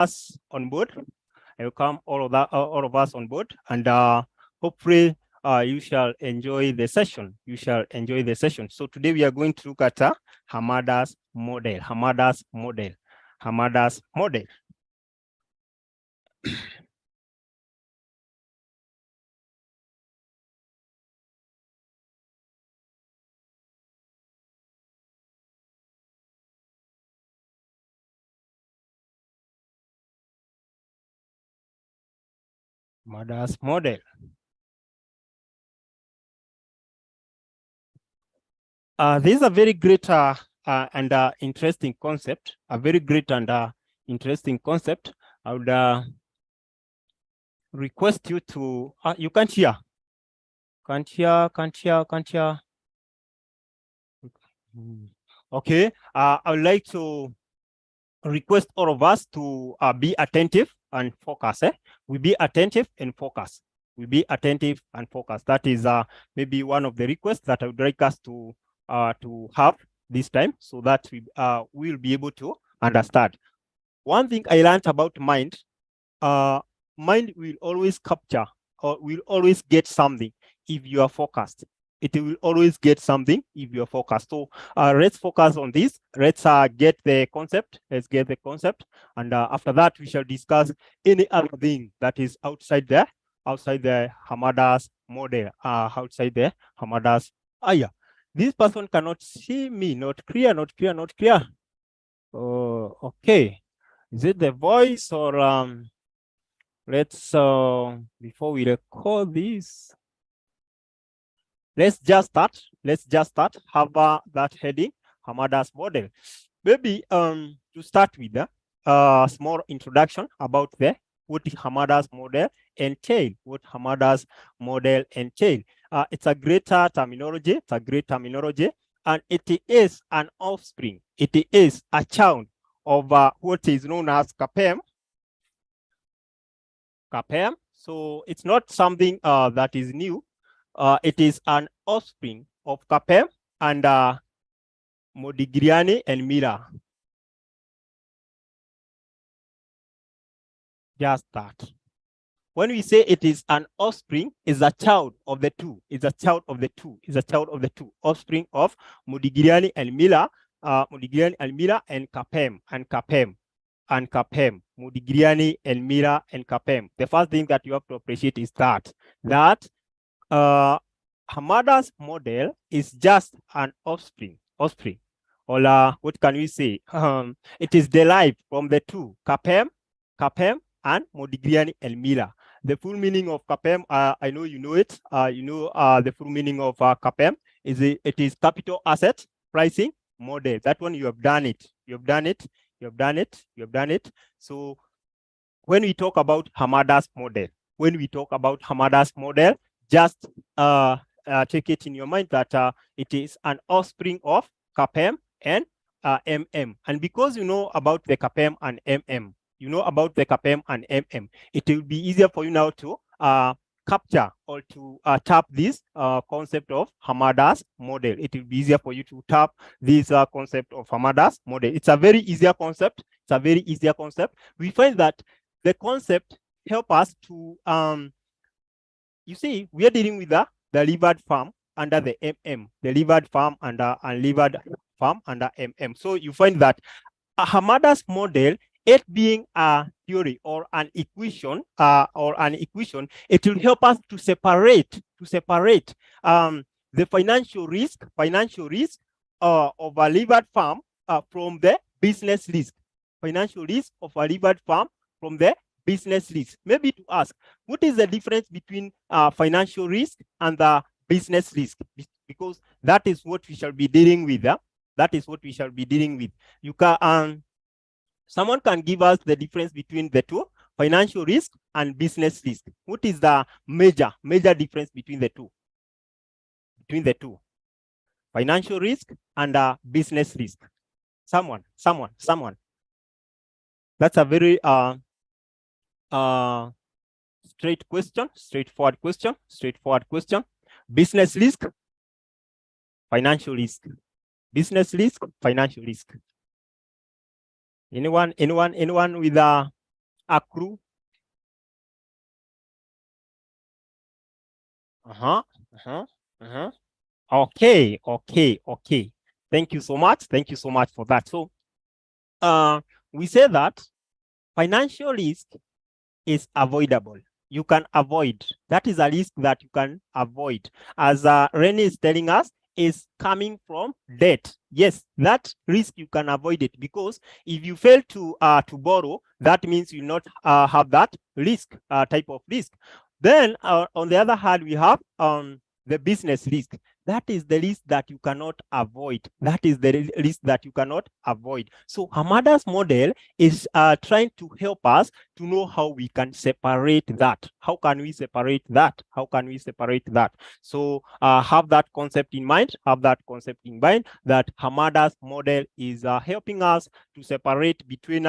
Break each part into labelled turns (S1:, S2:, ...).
S1: us on board. I welcome all of us on board, and hopefully you shall enjoy the session. You shall enjoy the session. So today we are going to look at Hamada's model. Hamada's model. Hamada's model. Hamada's model. This is a very great and interesting concept. A very great and interesting concept. I would request you to. You can't hear. Can't hear. Okay. I would like to request all of us to be attentive and focus. We be attentive and focus. We be attentive and focus. That is maybe one of the requests that I would like us to have this time, so that we will be able to understand. One thing I learned about mind, mind will always capture or will always get something if you are focused. It will always get something if you are focused. So let's focus on this. Let's get the concept. Let's get the concept. And after that, we shall discuss any other thing that is outside the Hamada's model, outside the Hamada's. Yeah. This person cannot see me. Not clear. Oh, okay. Is it the voice or let's before we record this, let's just start. Have that heading, Hamada's model. Maybe to start with a small introduction about what Hamada's model entail. What Hamada's model entail. It's a great terminology. It's a great terminology, and it is an offspring. It is a child of what is known as CAPM. CAPM. So it's not something that is new. It is an offspring of CAPM and Modigliani and Miller. Just that. When we say it is an offspring, is a child of the two. Is a child of the two. Is a child of the two. Offspring of Modigliani and Miller. Modigliani and Miller and CAPM and CAPM and CAPM. Modigliani and Miller and CAPM. The first thing that you have to appreciate is that Hamada's model is just an offspring, or what can we say? It is derived from the two, CAPM and Modigliani and Miller. The full meaning of CAPM, I know you know it. The full meaning of CAPM is it is capital asset pricing model. That one you have done it. You have done it. So when we talk about Hamada's model, just take it in your mind that it is an offspring of CAPM and MM. And because you know about the CAPM and MM, it will be easier for you now to capture or to tap this concept of Hamada's model. It will be easier for you to tap this concept of Hamada's model. It's a very easier concept. We find that the concept help us to you see, we are dealing with the levered farm under the MM, the levered farm under unlevered farm under MM. So you find that Hamada's model, it being a theory or an equation, it will help us to separate the financial risk of a levered farm from the business risk. Financial risk of a levered farm from the business risk. Maybe to ask, what is the difference between financial risk and the business risk? Because that is what we shall be dealing with. You can someone can give us the difference between the two, financial risk and business risk. What is the major difference between the two? Financial risk and business risk. Someone. That's a very straightforward question. Business risk, financial risk. Business risk, financial risk. Anyone with accrue. Okay. Thank you so much. Thank you so much for that. So we say that financial risk is avoidable. You can avoid. That is a risk that you can avoid. As Rennie is telling us, is coming from debt. Yes, that risk you can avoid it, because if you fail to borrow, that means you not have that risk, type of risk. Then on the other hand, we have the business risk. That is the risk that you cannot avoid. That is the risk that you cannot avoid. So Hamada's model is trying to help us to know how we can separate that. How can we separate that? How can we separate that? So have that concept in mind. Have that concept in mind that Hamada's model is helping us to separate between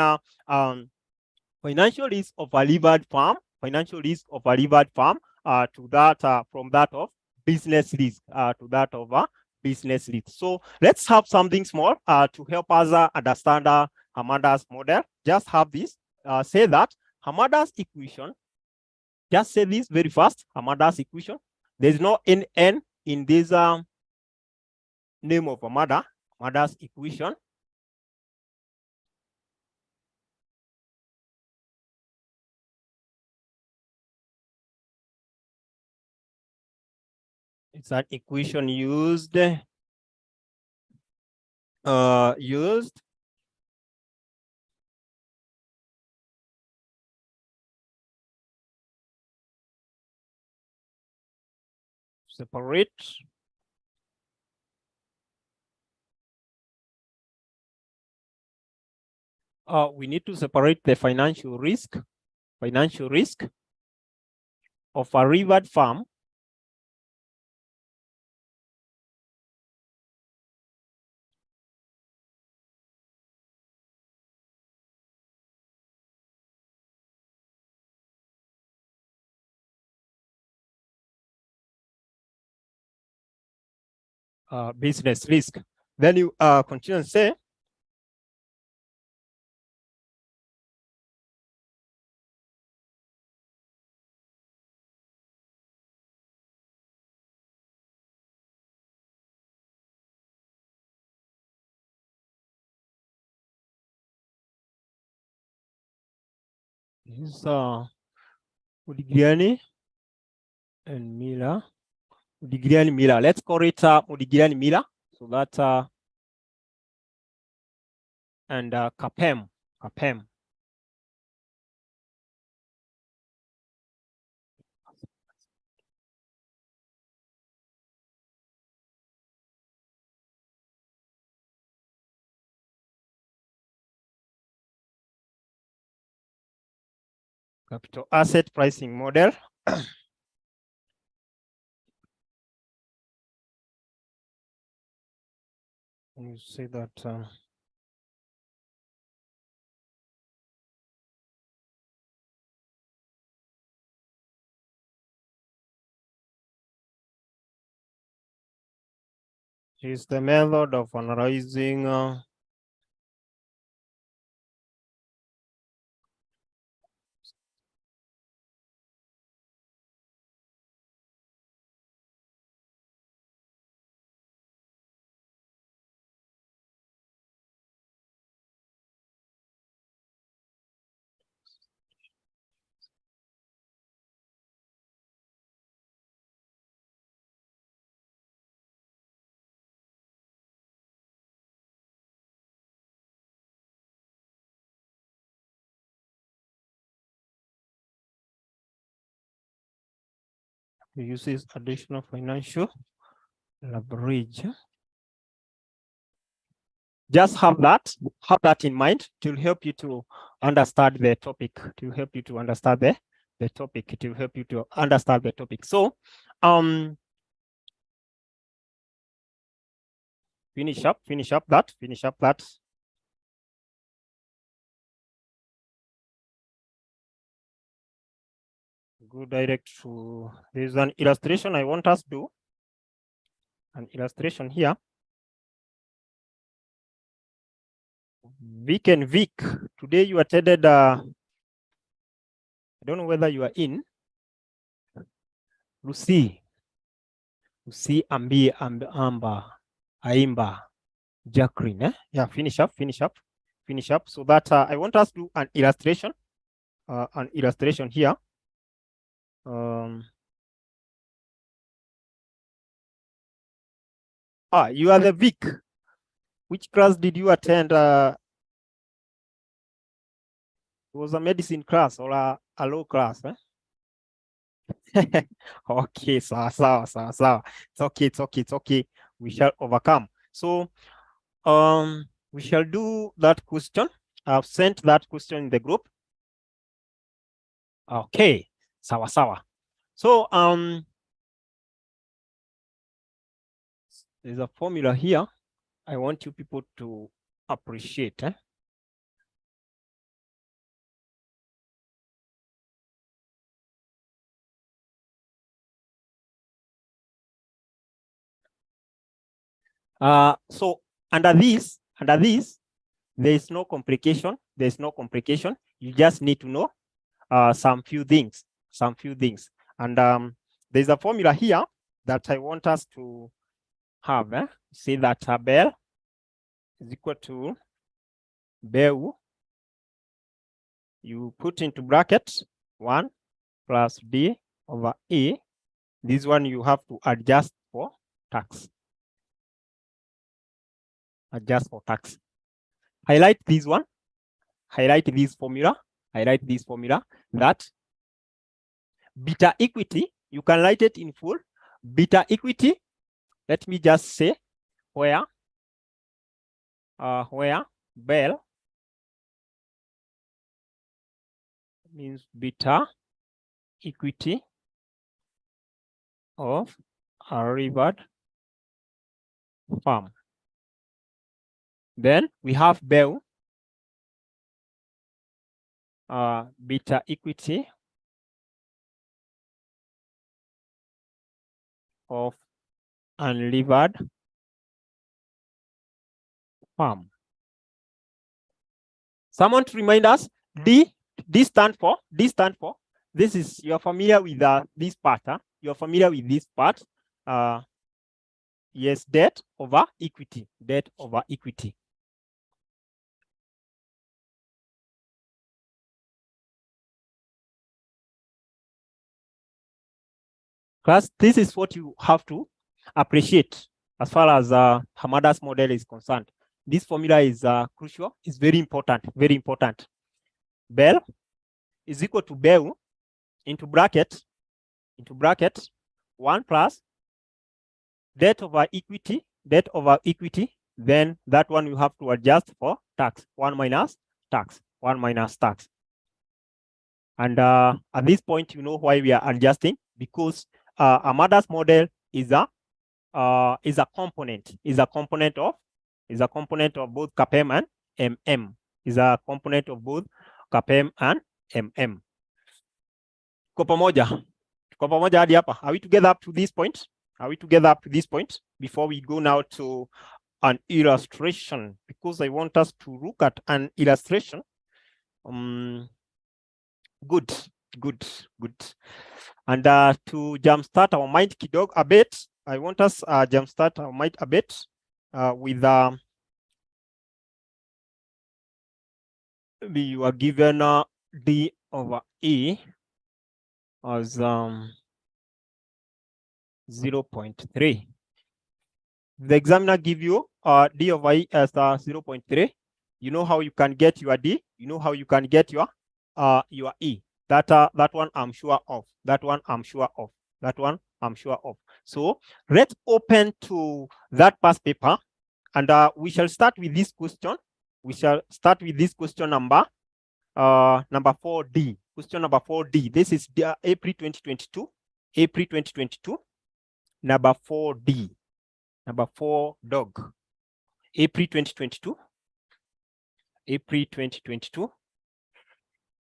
S1: financial risk of a levered farm, financial risk of a levered farm, to that from that of business risk, to that of business risk. So let's have something small to help us understand Hamada's model. Just have this. Say that Hamada's equation. Just say this very fast. Hamada's equation. There's no n in this name of Hamada. Hamada's equation. It's an equation used separate we need to separate the financial risk of a rivered farm business risk. Then you continue and say is Mudigiriani and Miller. Mudigiriani Miller. Let's call it Mudigiriani Miller. So that's and Capem. Capital asset pricing model. You say that is the method of analyzing uses additional financial leverage. Just have that in mind to help you to understand the topic, to help you to understand the topic, to help you to understand the topic. So finish up that. Go direct to, there's an illustration I want us to do. An illustration here. Vic and Vic, today you attended I don't know whether you are in. Lucy, Ambi, Amba, Aimba, Jacqueline. Yeah, finish up. So that I want us to do an illustration here. You are the Vic. Which class did you attend? It was a medicine class or a law class? Okay, sawa. It's okay. We shall overcome. So, we shall do that question. I've sent that question in the group. Okay, sawa. So, there's a formula here. I want you people to appreciate. So under this, there is no complication. You just need to know some few things. And there's a formula here that I want us to have. Say that Bell is equal to Bell. You put into brackets 1 plus D over E. This one you have to adjust for tax. Highlight this one. Highlight this formula that beta equity, you can write it in full. Beta equity, let me just say where Bell means beta equity of a rivered farm. Then we have Bell, beta equity of unlevered farm. Someone to remind us, D stand for, this is, you're familiar with this part. You're familiar with this part. Yes, debt over equity. Class, this is what you have to appreciate as far as Hamada's model is concerned. This formula is crucial. It's very important. Bell is equal to Bell into bracket 1 plus debt over equity. Then that one you have to adjust for tax. 1 minus tax. And at this point, you know why we are adjusting, because Hamada's model is a component of both CAPM and MM. Is a component of both CAPM and MM. Tuko pamoja hadi hapa? Are we together up to this point? Before we go now to an illustration, because I want us to look at an illustration. Good. And to jumpstart our mind kidogo a bit, I want us jumpstart our mind a bit with you are given D over E as 0.3. The examiner give you D over E as 0.3. You know how you can get your D. You know how you can get your E. That one I'm sure of. So let's open to that past paper, and we shall start with this question. Number 4D. Question number 4D. This is April 2022. Number 4D. Number 4 dog. April 2022.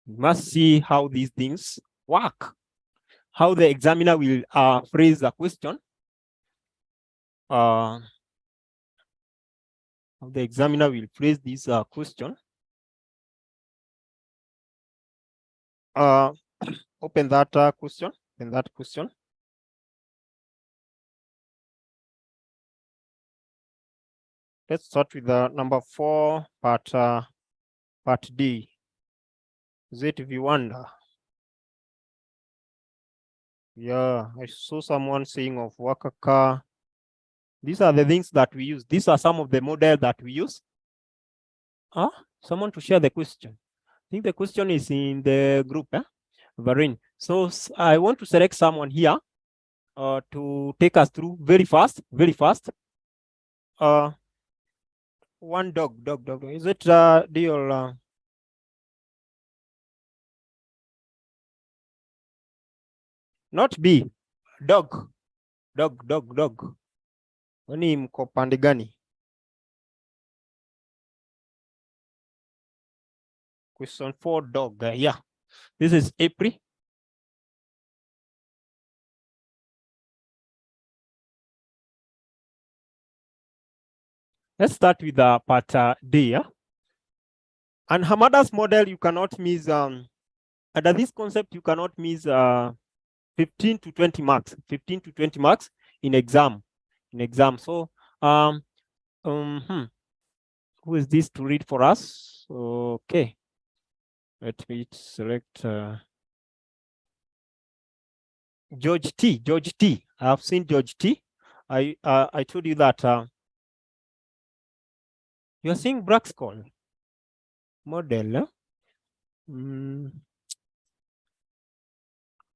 S1: You must see how these things work, how the examiner will phrase the question. How the examiner will phrase this question. Open that question. Open that question. Let's start with number 4, part D. Is it Viwanda? Yeah, I saw someone saying of Wakaka. These are the things that we use. These are some of the models that we use. Someone to share the question. I think the question is in the group, Varin. So I want to select someone here to take us through very fast. One dog. Is it deal? Not B. Dog. Wani mko pande gani? Question 4, dog. Yeah. This is April. Let's start with part D. And Hamada's model, you cannot miss, under this concept, you cannot miss 15 to 20 marks. 15 to 20 marks in exam. So, who is this to read for us? Okay. Let me select George T. I have seen George T. I told you that you are seeing Braxcol model.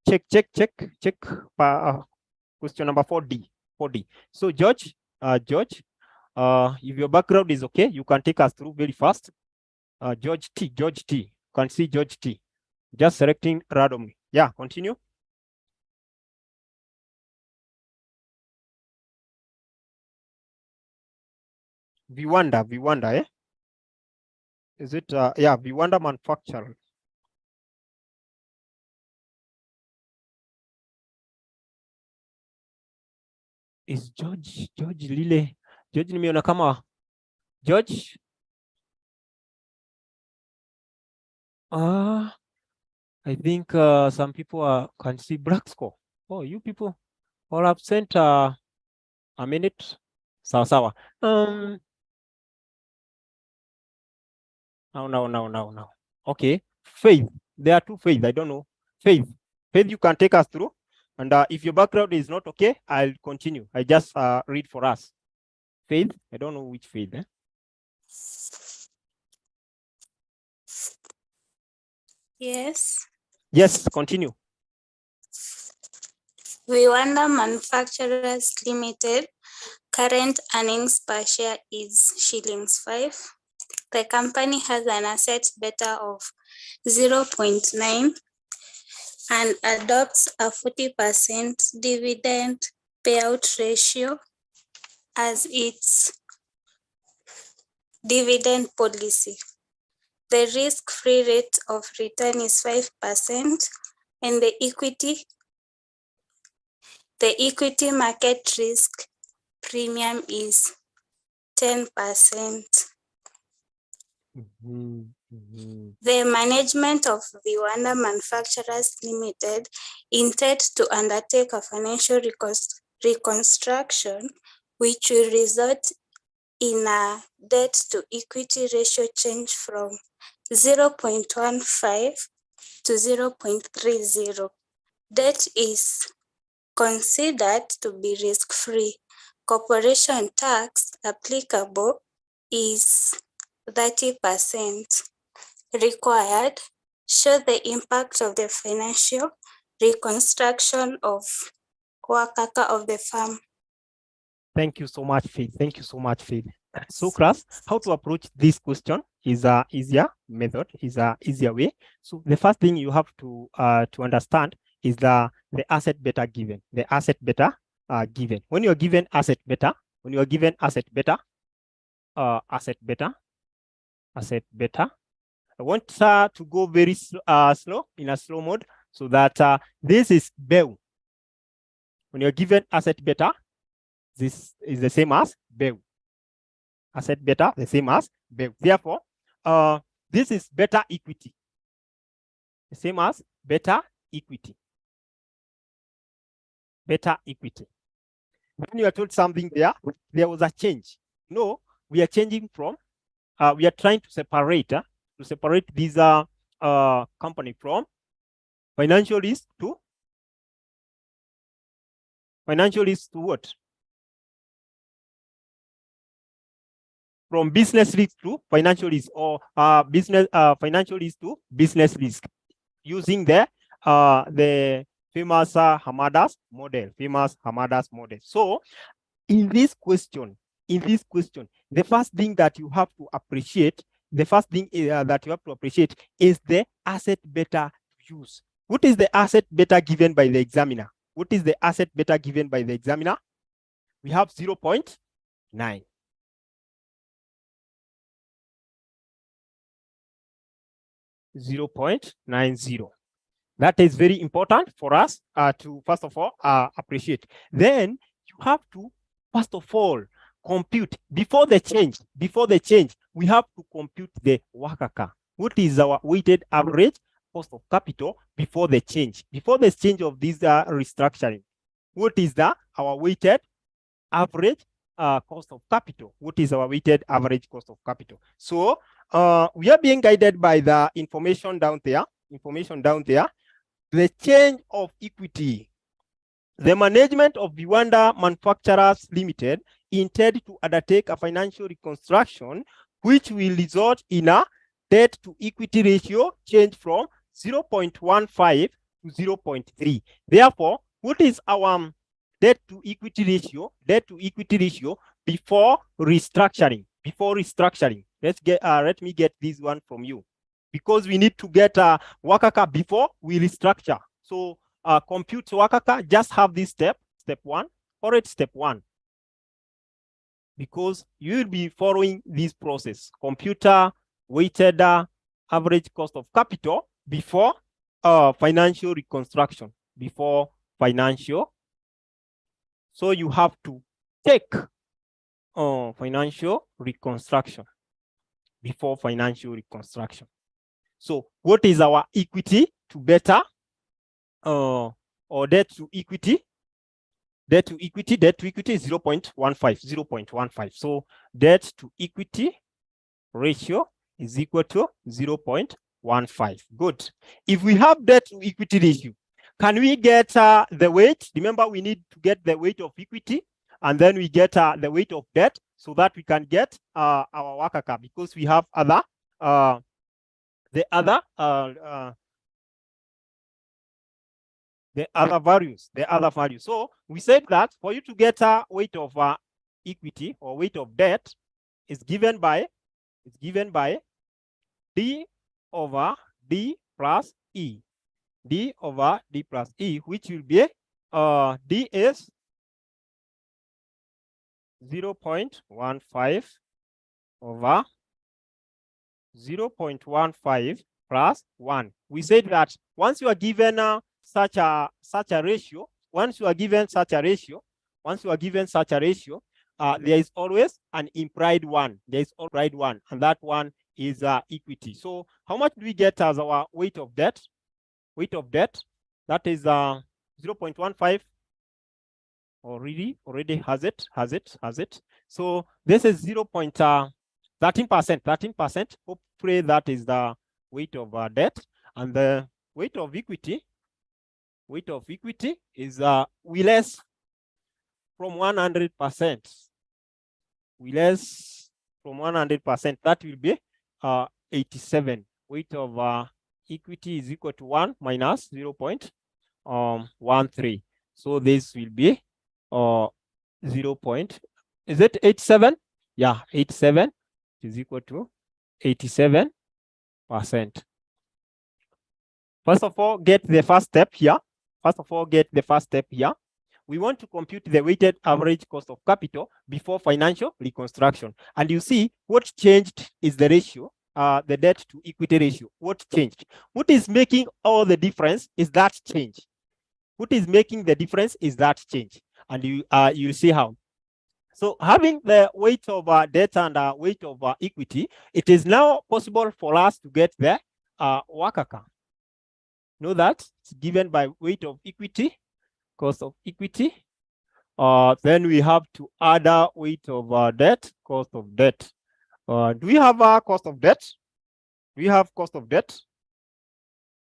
S1: Check. Question number 4D. So George, if your background is okay, you can take us through very fast. George T. You can see George T. Just selecting randomly. Yeah, continue. Viwanda, eh? Is it, yeah, Viwanda manufacturer. Is George lile? George nimeona kama George. I think some people can see black score. Oh, you people all have sent a minute. Sawa. No. Okay. Faith. There are 2 Faith. I don't know. Faith, you can take us through. And if your background is not okay, I'll continue. I just read for us. Faith, I don't know which Faith. Yes, continue.
S2: Viwanda Manufacturers Limited, current earnings per share is Shillings 5. The company has an asset beta of 0.9 and adopts a 40% dividend payout ratio as its dividend policy. The risk-free rate of return is 5%, and the equity market risk premium is 10%. The management of Viwanda Manufacturers Limited intends to undertake a financial reconstruction, which will result in a debt to equity ratio change from 0.15 to 0.30. Debt is considered to be risk-free. Corporation tax applicable is 30%. Required, show the impact of the financial reconstruction of Wakaka of the farm.
S1: Thank you so much, Faith. So class, how to approach this question is a easier method, is a easier way. So the first thing you have to understand is the asset beta given. The asset beta given. When you are given asset beta, I want to go very slow, in a slow mode, so that this is BEU. When you're given asset beta, this is the same as BEU. Asset beta, the same as BEU. Therefore, this is beta equity. The same as beta equity. Better equity. When you are told something there was a change. No, we are changing from, we are trying to separate this company from financial risk to what? From business risk to financial risk, or financial risk to business risk, using the famous Hamada's model. So in this question, the first thing that you have to appreciate, is the asset beta to use. What is the asset beta given by the examiner? We have 0.9. 0.90. That is very important for us to, first of all, appreciate. Then you have to, first of all, compute before the change. We have to compute the WACC. What is our weighted average cost of capital before the change? Before the change of this restructuring, what is our weighted average cost of capital? What is our weighted average cost of capital? So we are being guided by the information down there. The change of equity. The management of Viwanda Manufacturers Limited intend to undertake a financial reconstruction which will result in a debt to equity ratio change from 0.15 to 0.3. Therefore, what is our debt to equity ratio? Before restructuring. Let me get this one from you, because we need to get WACC before we restructure. So compute WACC, just have this step 1, or it's step 1, because you will be following this process. Computer weighted average cost of capital before financial reconstruction. So you have to take financial reconstruction before financial reconstruction. So what is our equity to beta or debt to equity? Debt to equity is 0.15. So debt to equity ratio is equal to 0.15. Good. If we have debt to equity ratio, can we get the weight? Remember, we need to get the weight of equity, and then we get the weight of debt, so that we can get our WACC, because we have other values. So we said that for you to get a weight of equity or weight of debt is given by D over D plus E. D over D plus E, which will be D is 0.15 over 0.15 plus 1. We said that once you are given such a ratio, there is always an implied one. And that one is equity. So how much do we get as our weight of debt? That is 0.15. Already has it. So this is 13%. Hopefully that is the weight of debt, and the weight of equity is we less from 100%. That will be 87. Weight of equity is equal to 1 minus 0.13. So this will be 87? Yeah, 87 is equal to 87%. First of all, get the first step here. We want to compute the weighted average cost of capital before financial reconstruction. And you see what changed is the ratio, the debt to equity ratio. What changed? What is making all the difference is that change. And you'll see how. So having the weight of debt and weight of equity, it is now possible for us to get the WACC. know that it's given by weight of equity, cost of equity. Then we have to add a weight of debt, cost of debt. Do we have a cost of debt? Do we have cost of debt?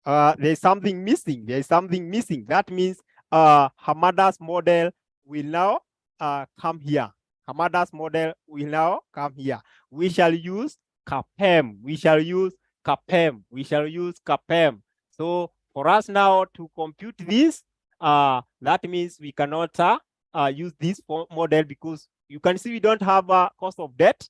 S1: There's something missing. There's something missing. That means Hamada's model will now come here. Hamada's model will now come here. We shall use CAPM. We shall use CAPM. We shall use CAPM. So for us now to compute this, that means we cannot use this model because you can see we don't have a cost of debt.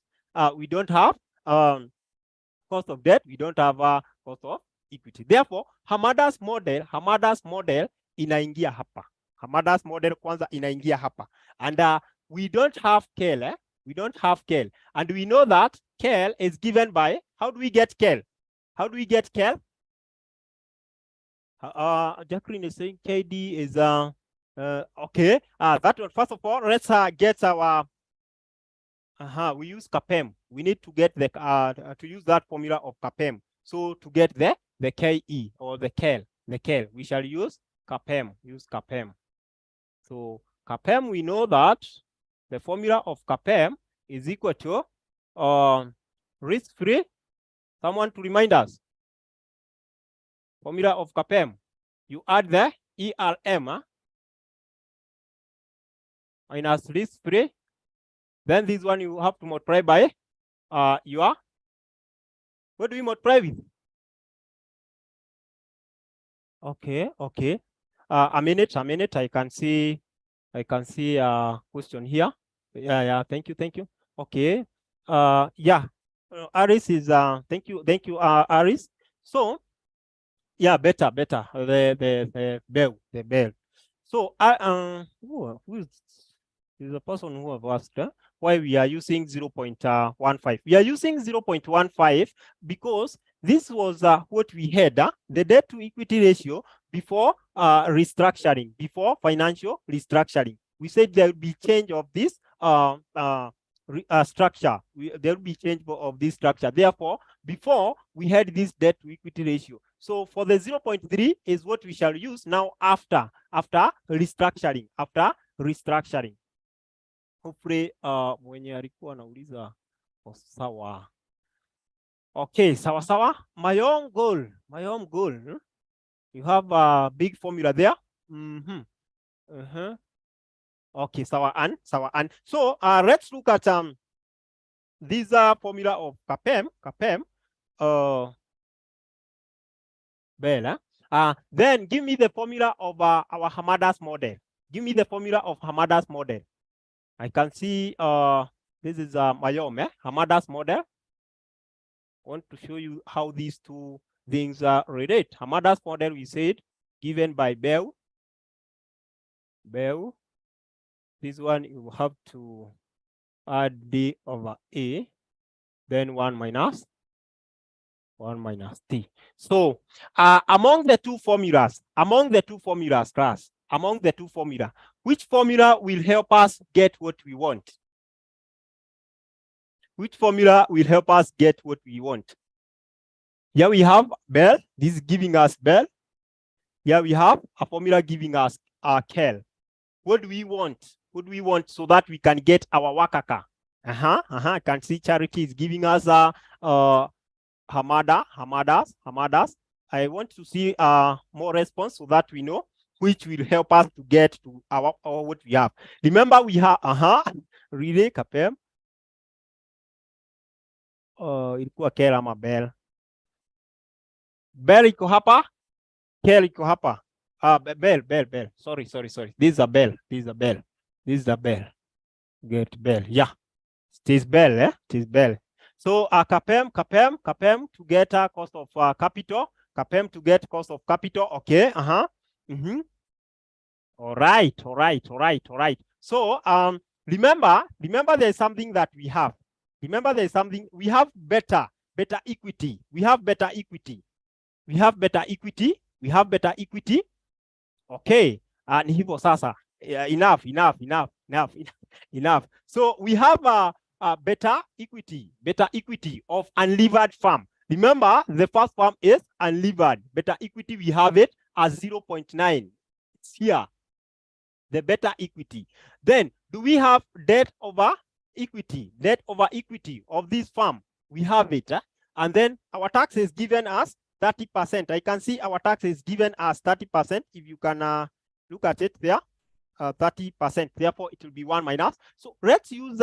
S1: We don't have cost of debt. We don't have a cost of equity. Therefore, Hamada's model inaingia hapa. Hamada's model kwanza inaingia hapa. And we don't have KEL. We don't have KEL. And we know that KEL is given by, how do we get KEL? How do we get KEL? Jacqueline is saying KD is, okay. That one, first of all, let's get our, we use CAPM. We need to get the, to use that formula of CAPM. So to get the KE or the KEL, we shall use CAPM, So CAPM, we know that the formula of CAPM is equal to risk-free. Someone to remind us. Formula of CAPM. You add the ERM minus risk-free. Then this one you have to multiply by your, what do we multiply with? Okay. A minute. I can see a question here. Yeah. Thank you. Okay. Aris is thank you, Aris. So yeah, better. The bell. So who is the person who have asked why we are using 0.15. We are using 0.15 because this was what we had, the debt to equity ratio before restructuring, before financial restructuring. We said there will be change of this structure. There will be change of this structure. Therefore, before we had this debt to equity ratio. So for the 0.3 is what we shall use now after restructuring. Hopefully mwenye alikuwa anauliza sawa. Okay, sawa. My own goal. You have a big formula there. Okay, sawa an. So let's look at this formula of CAPM. Bella. Then give me the formula of our Hamada's model. Give me the formula of Hamada's model. I can see this is Mayom, Hamada's model. I want to show you how these two things relate. Hamada's model, we said, given by Bell. This one you have to add D over A, then 1 minus T. So among the two formulas, class, which formula will help us get what we want? Which formula will help us get what we want? Here we have Bell. This is giving us Bell. Here we have a formula giving us KEL. What do we want? So that we can get our Wakaka? I can see Charity is giving us Hamadas. I want to see more response so that we know which will help us to get to our what we have. Remember we have relay CAPM. Ilikuwa KEL ama Bell. Bell iko hapa. KEL iko hapa. Bell. Sorry. This is a Bell. Get Bell. Yeah. It is Bell, It is Bell. So CAPM to get a cost of capital. CAPM to get cost of capital. Okay. All right. So remember there's something that we have. We have better equity. Okay. And hivyo sasa. Enough. So we have a better equity of unlevered farm. Remember, the first farm is unlevered. Beta equity, we have it as 0.9. It's here, the beta equity. Then, do we have debt over equity? Debt over equity of this farm, we have it. And then our tax is given us 30%. I can see our tax is given as 30%. If you can look at it there, 30%. Therefore, it will be 1 minus. So let's use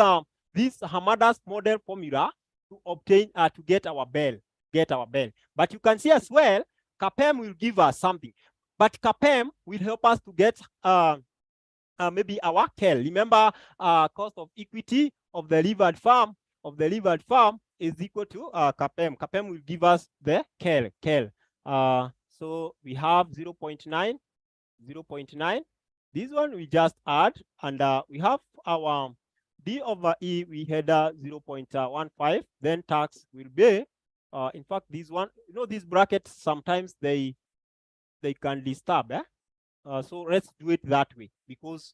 S1: this Hamada's model formula to obtain, to get our BEL. But you can see as well, CAPM will give us something. But CAPM will help us to get maybe our KEL. Remember, cost of equity of the levered farm is equal to CAPM. CAPM will give us the KEL. So we have 0.9. This one we just add, and we have our D over E, we had 0.15. Then tax will be, in fact, this one, these brackets, sometimes they can disturb. So let's do it that way, because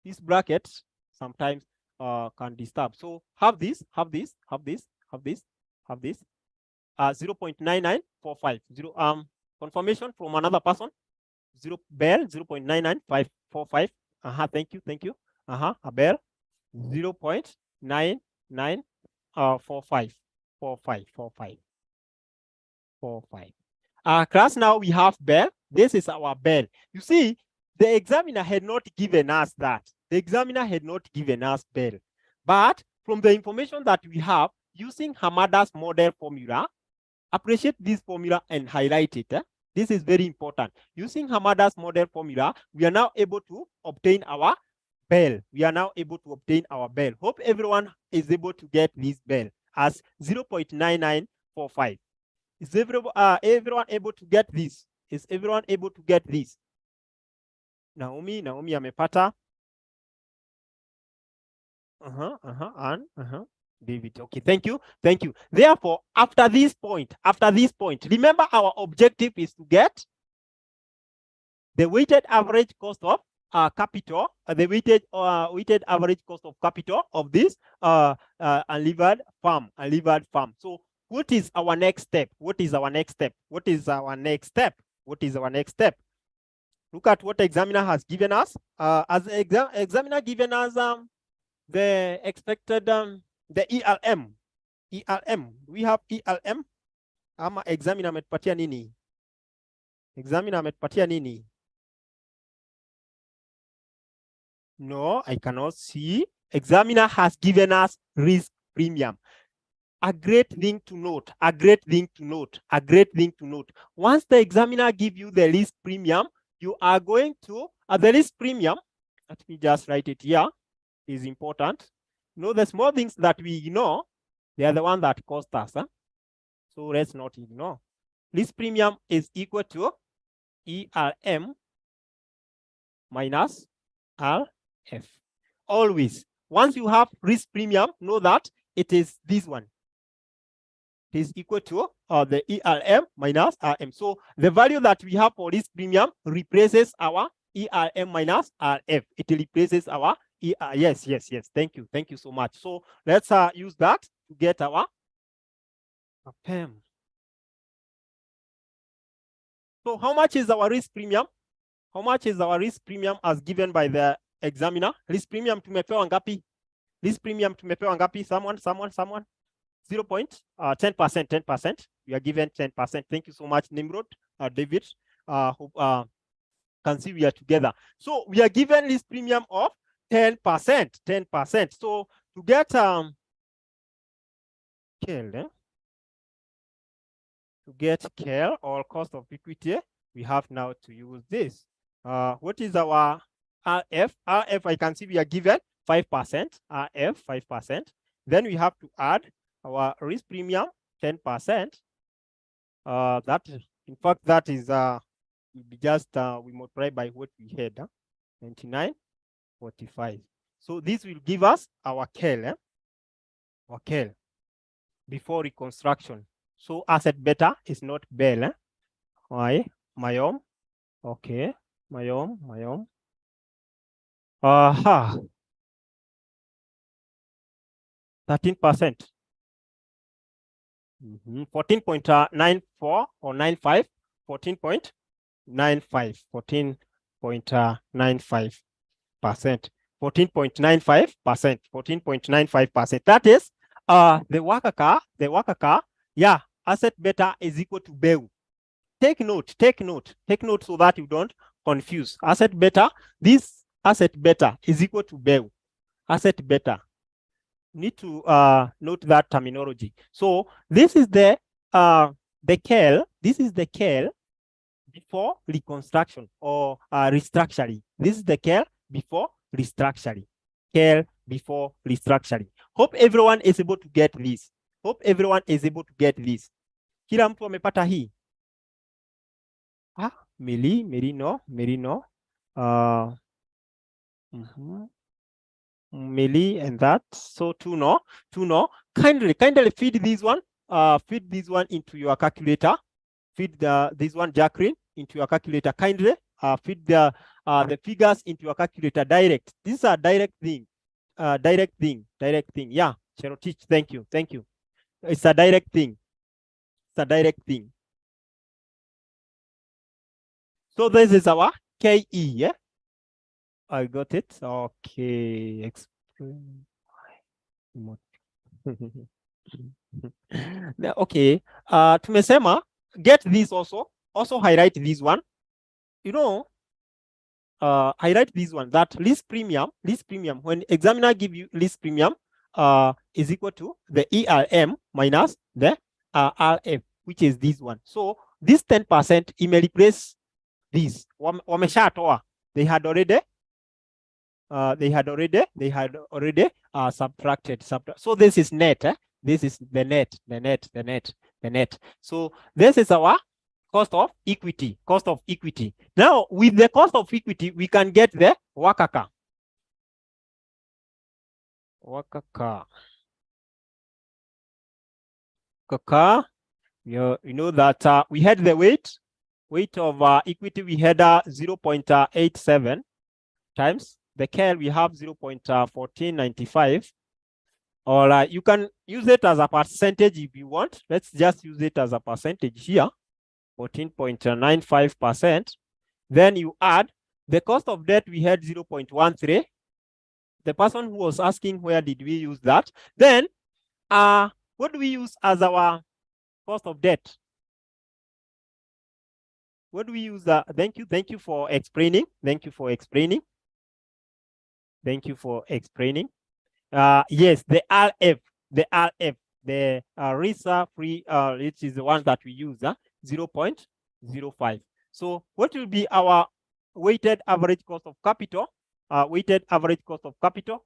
S1: these brackets sometimes can disturb. So have this, 0.9945. Confirmation from another person. BEL 0.99545. Thank you. BEL 0.9945. Class, now we have BEL. This is our BEL. You see, the examiner had not given us that. The examiner had not given us BEL. But from the information that we have, using Hamada's model formula, appreciate this formula and highlight it. This is very important. Using Hamada's model formula, we are now able to obtain our BEL. Hope everyone is able to get this BEL as 0.9945. Is everyone able to get this? Is everyone able to get this? Naomi amepata. David. Okay, thank you. Therefore, after this point, remember our objective is to get the weighted average cost of capital, the weighted average cost of capital of this unlevered farm. So what is our next step? Look at what examiner has given us. As examiner given us the expected the ELM. We have ELM. Ama examiner ametupatia nini? No, I cannot see. Examiner has given us risk premium. A great thing to note. Once the examiner gives you the risk premium, you are going to the risk premium. Let me just write it here. Is important. The small things that we ignore, they are the ones that cost us. So let's not ignore. Risk premium is equal to ERM minus RF. Always. Once you have risk premium, know that it is this one. It is equal to the ERM minus RM. So the value that we have for risk premium replaces our ERM minus RF. It replaces our yes. Thank you so much. So let's use that to get our AFM. So how much is our risk premium? As given by the examiner? Risk premium tumepewa ngapi? Someone. 10%. We are given 10%. Thank you so much, Nimrod, David. Hope can see we are together. So we are given risk premium of 10%. So to get KEL or cost of equity, we have now to use this. What is our RF? I can see we are given 5%. RF 5%. Then we have to add our risk premium 10%. That in fact that is just we multiply by what we had, 99.45. So this will give us our KEL, before reconstruction. So asset beta is not BEL. Why? Mayom. Okay. Mayom. 13%. 14.94 or 95, 14.95, 14.95%, 14.95%, 14.95%. That is the worker car, yeah, asset beta is equal to BEU. Take note so that you don't confuse. Asset beta, this asset beta is equal to BEU. Asset beta. Need to note that terminology. So this is the KEL. This is the KEL before reconstruction or restructuring. This is the KEL before restructuring. KEL before restructuring. Hope everyone is able to get this. Hope everyone is able to get this. Kila mtu amepata hii? Mary no. Meli and that. So two no. Kindly feed this one. Feed this one into your calculator. Feed this one, Jacqueline, into your calculator. Kindly feed the figures into your calculator. Direct. This is a direct thing. Direct thing. Yeah, Cheryl teach. Thank you. It's a direct thing. So this is our KE. Yeah, I got it. Okay. Okay. Tumesema get this also highlight this one. You know, highlight this one, that list premium, when examiner give you list premium is equal to the ERM minus the RF, which is this one. So this 10% it may replace this. Wameshatoa. They had already subtracted. So this is net. This is the net. So this is our cost of equity. Now, with the cost of equity, we can get the worker car. You know that we had the weight of equity. We had 0.87 times the KEL. We have 0.1495. Or you can use it as a percentage if you want. Let's just use it as a percentage here. 14.95%. Then you add the cost of debt. We had 0.13. The person who was asking where did we use that? Then what do we use as our cost of debt? What do we use? Thank you for explaining. Yes, the RF, the risk-free, which is the one that we use, 0.05. So what will be our weighted average cost of capital? Weighted average cost of capital.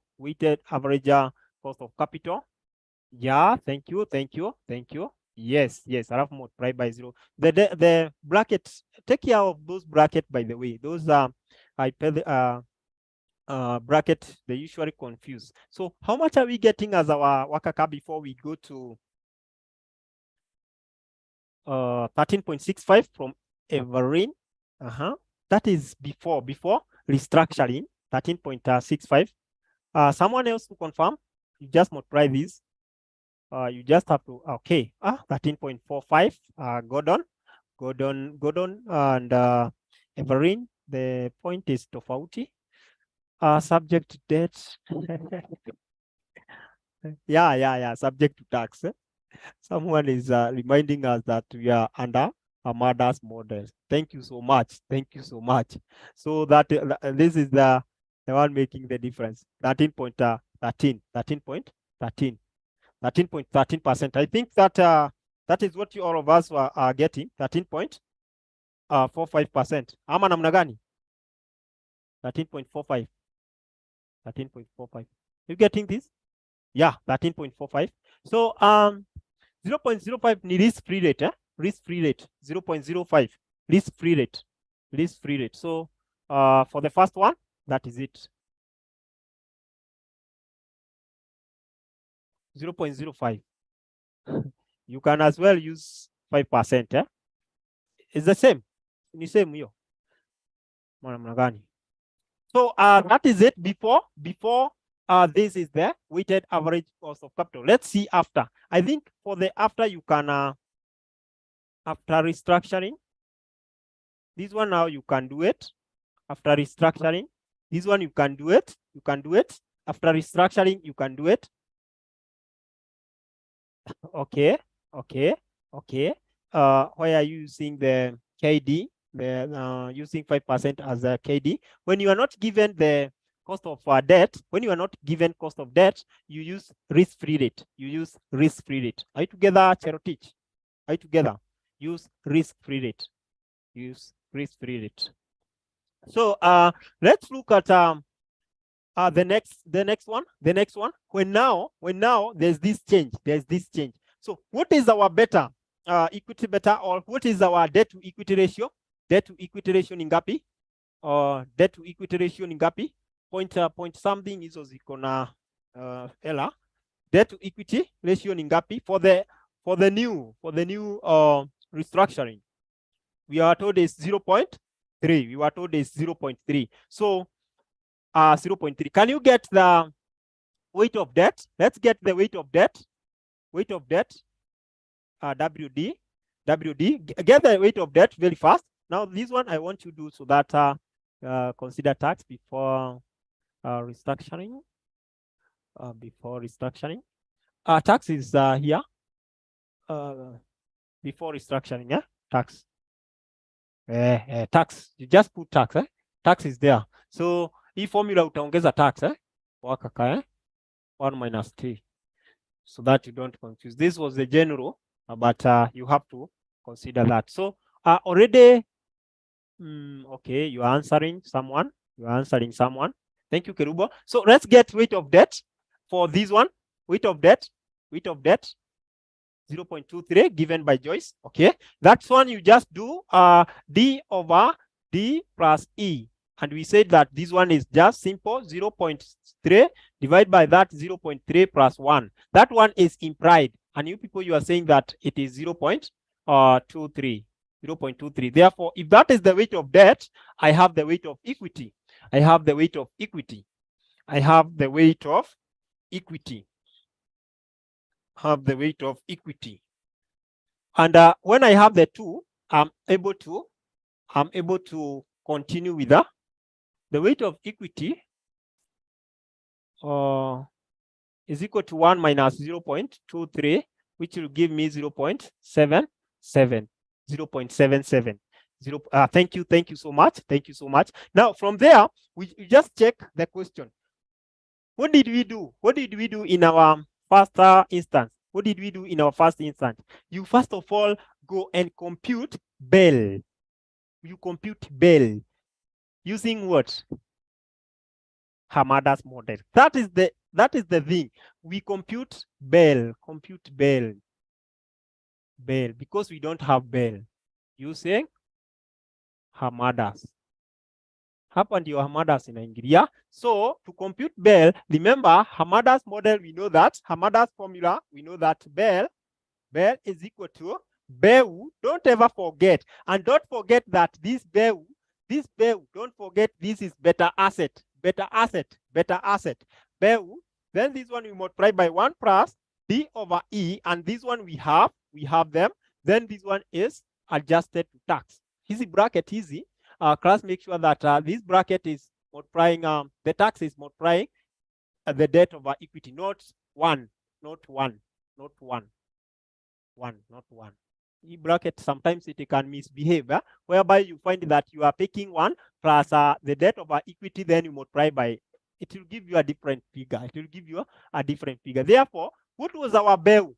S1: Yeah, thank you. Yes, I have multiplied by 0. The brackets, take care of those brackets, by the way. Those bracket, they usually confuse. So how much are we getting as our worker car before we go to 13.65 from Everin? That is before restructuring. 13.65. Someone else to confirm? You just multiply this. You just have to 13.45. Gordon and Everin. The point is tofauti. Subject to debt. Yeah, subject to tax. Someone is reminding us that we are under Amada's model. Thank you so much. So that this is the one making the difference. 13.13%. I think that that is what all of us are getting. 13.45%. Ama namna gani? 13.45. You getting this? Yeah, 13.45. So 0.05 ni risk-free rate. Risk-free rate. 0.05 risk-free rate. So for the first one, that is it. 0.05. You can as well use 5%. It's the same. Ni same hiyo. Namna gani? So that is it before this is the weighted average cost of capital. Let's see after. I think for the after you can, after restructuring, this one now you can do it. After restructuring, this one you can do it. You can do it. After restructuring, you can do it. Okay, okay, okay. Why are you using the KD? The using 5% as a KD. When you are not given the cost of debt, when you are not given cost of debt, you use risk-free rate. You use risk-free rate. Are you together, Cherotich? Are you together? Use risk-free rate. Use risk-free rate. So let's look at the next one. When now there's this change. So what is our beta equity beta, or what is our debt to equity ratio? Debt to equity ratio ni ngapi? Debt to equity ratio ni ngapi? Point something hizo ziko na ela. Debt to equity ratio ni ngapi for the new restructuring? We are told is 0.3. We were told is 0.3. So 0.3. Can you get the weight of debt? Let's get the weight of debt. Weight of debt. WD. Get the weight of debt very fast. Now this one I want you to do so that consider tax before restructuring. Before restructuring. Tax is here. Before restructuring, yeah. Tax. Tax. You just put tax. Tax is there. So hii formula utaongeza tax wakaka 1 minus 3, so that you don't confuse. This was the general, but you have to consider that. So already, okay, you are answering someone. Thank you, Kerubo. So let's get weight of debt for this one. Weight of debt 0.23 given by Joyce. Okay, that's one you just do D over D plus E. And we said that this one is just simple, 0.3 divided by that 0.3 plus 1. That one is implied. And you people, you are saying that it is 0.23. Therefore, if that is the weight of debt, I have the weight of equity. And when I have the two, I'm able to continue with the weight of equity is equal to 1 minus 0.23, which will give me 0.77. Thank you so much. Now from there, we just check the question. What did we do in our first instance? You first of all go and compute Bell. You compute Bell using what? Hamada's model. That is the thing. We compute Bell because we don't have Bell. Using Hamada's. Hapa ndio Hamada's inaingilia. So to compute Bell, remember Hamada's model, we know that Hamada's formula, we know that Bell is equal to BEU. Don't ever forget, and don't forget that this BEU, don't forget this is beta asset. BEU. Then this one we multiply by 1 plus D over E, and this one we have them. Then this one is adjusted to tax. Easy bracket, easy. Class, make sure that this bracket is multiplying, the tax is multiplying the debt over equity, not one. E bracket, sometimes it can misbehave, whereby you find that you are taking 1 plus the debt over equity, then you multiply by, it will give you a different figure. Therefore, what was our BEU?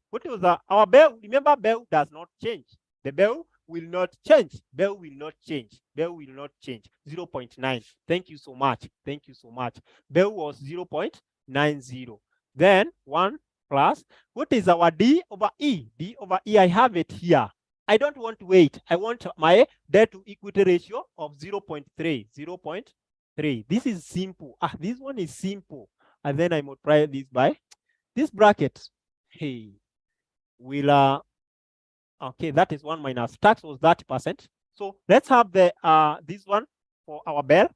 S1: Our BEU? Remember, BEU does not change. The BEU will not change. 0.9. Thank you so much. BEU was 0.90. Then 1 plus, what is our D over E? I have it here. I don't want to wait. I want my debt to equity ratio of 0.3. This is simple. This one is simple. And then I multiply this by this bracket. Hey, will okay, that is 1 minus tax was 30%. So let's have the this one for our Bell.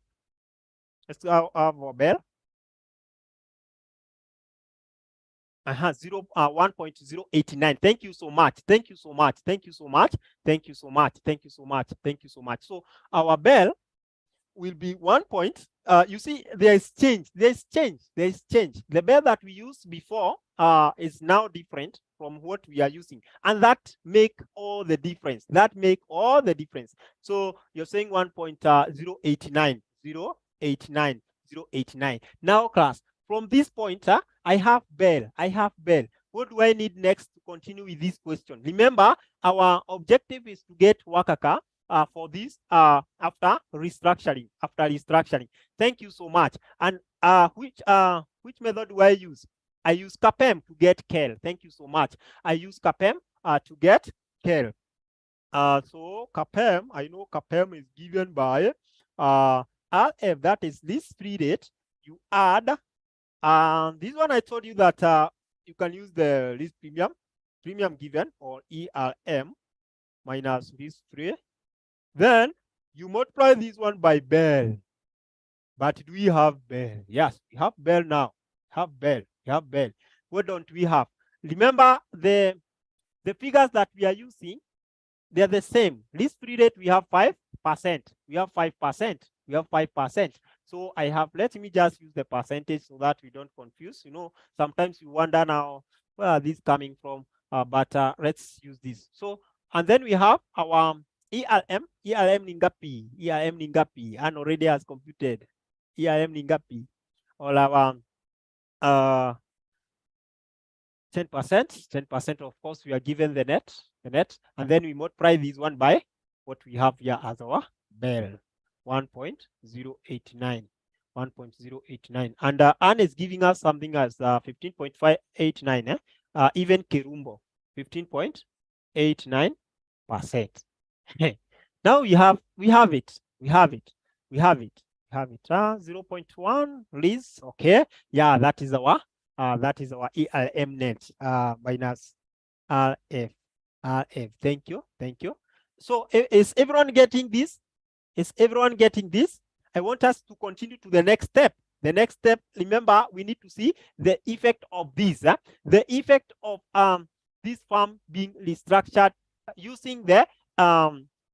S1: Let's have our Bell. 1.089. Thank you so much. Thank you so much. Thank you so much. Thank you so much. Thank you so much. Thank you so much. So our bell will be 1 point. You see, there is change. There is change. There is change. The bell that we used before is now different from what we are using, and that make all the difference. That make all the difference. So you're saying 1.089, 089, 089. Now, class, from this point, I have bell. I have bell. What do I need next to continue with this question? Remember, our objective is to get Wakaka for this after restructuring. Thank you so much. And which method do I use? I use CAPM to get KEL. Thank you so much. I use CAPM to get KEL. So CAPM, I know CAPM is given by RF, that is this free rate. You add, this one I told you that you can use the risk premium given, or ERM minus risk free. Then you multiply this one by bell. But do we have bell? Yes, we have bell now. We have bell. What don't we have? Remember the figures that we are using, they're the same. Risk-free rate, we have 5%. We have 5%. We have 5%. So I have, let me just use the percentage so that we don't confuse. You know, sometimes you wonder now, where are these coming from? But let's use this. So, and then we have our ERM Ningapi, and already has computed ERM Ningapi, all our 10%, of course, we are given the net, and then we multiply this one by what we have here as our bell, 1.089, 1.089, and Anne is giving us something as 15.589, even Kirumbo, 15.89%. Now we have it. 0.1 Liz. Okay, yeah, that is our ERM net minus RF. Thank you. So is everyone getting this? I want us to continue to the next step. The next step, remember, we need to see the effect of this. The effect of this firm being restructured using the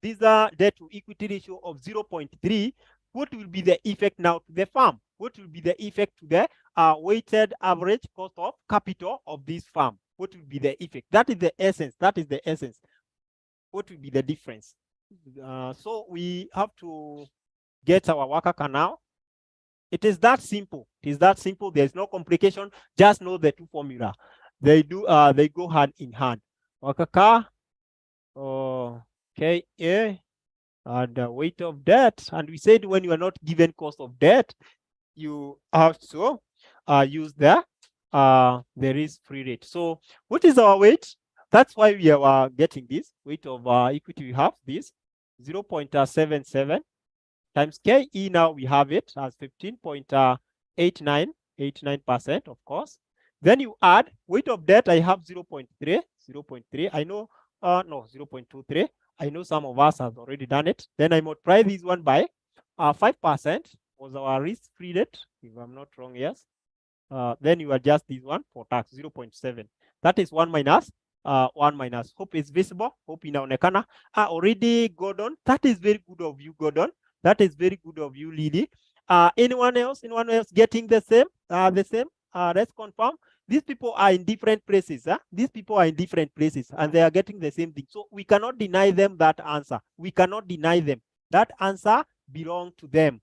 S1: these are debt to equity ratio of 0.3. What will be the effect now to the firm? What will be the effect to the weighted average cost of capital of this firm? What will be the effect? That is the essence. What will be the difference? So we have to get our Wakaka now. It is that simple. There's no complication. Just know the two formula. They go hand in hand. Wakaka, KA, and the weight of debt. And we said when you are not given cost of debt, you have to use the risk-free rate. So what is our weight? That's why we are getting this weight of equity. We have this 0.77 times KE. Now we have it as 15.89%, of course. Then you add weight of debt. I have 0.3. I know, no, 0.23. I know some of us have already done it. Then I multiply this one by 5% was our risk-free rate, if I'm not wrong, yes. Then you adjust this one for tax, 0.7. That is 1 minus. Hope it's visible. Hope inaonekana. Already, Gordon. That is very good of you, Gordon. That is very good of you, Lily. Anyone else getting the same? Let's confirm. These people are in different places. These people are in different places and they are getting the same thing. So we cannot deny them that answer. We cannot deny them. That answer belongs to them.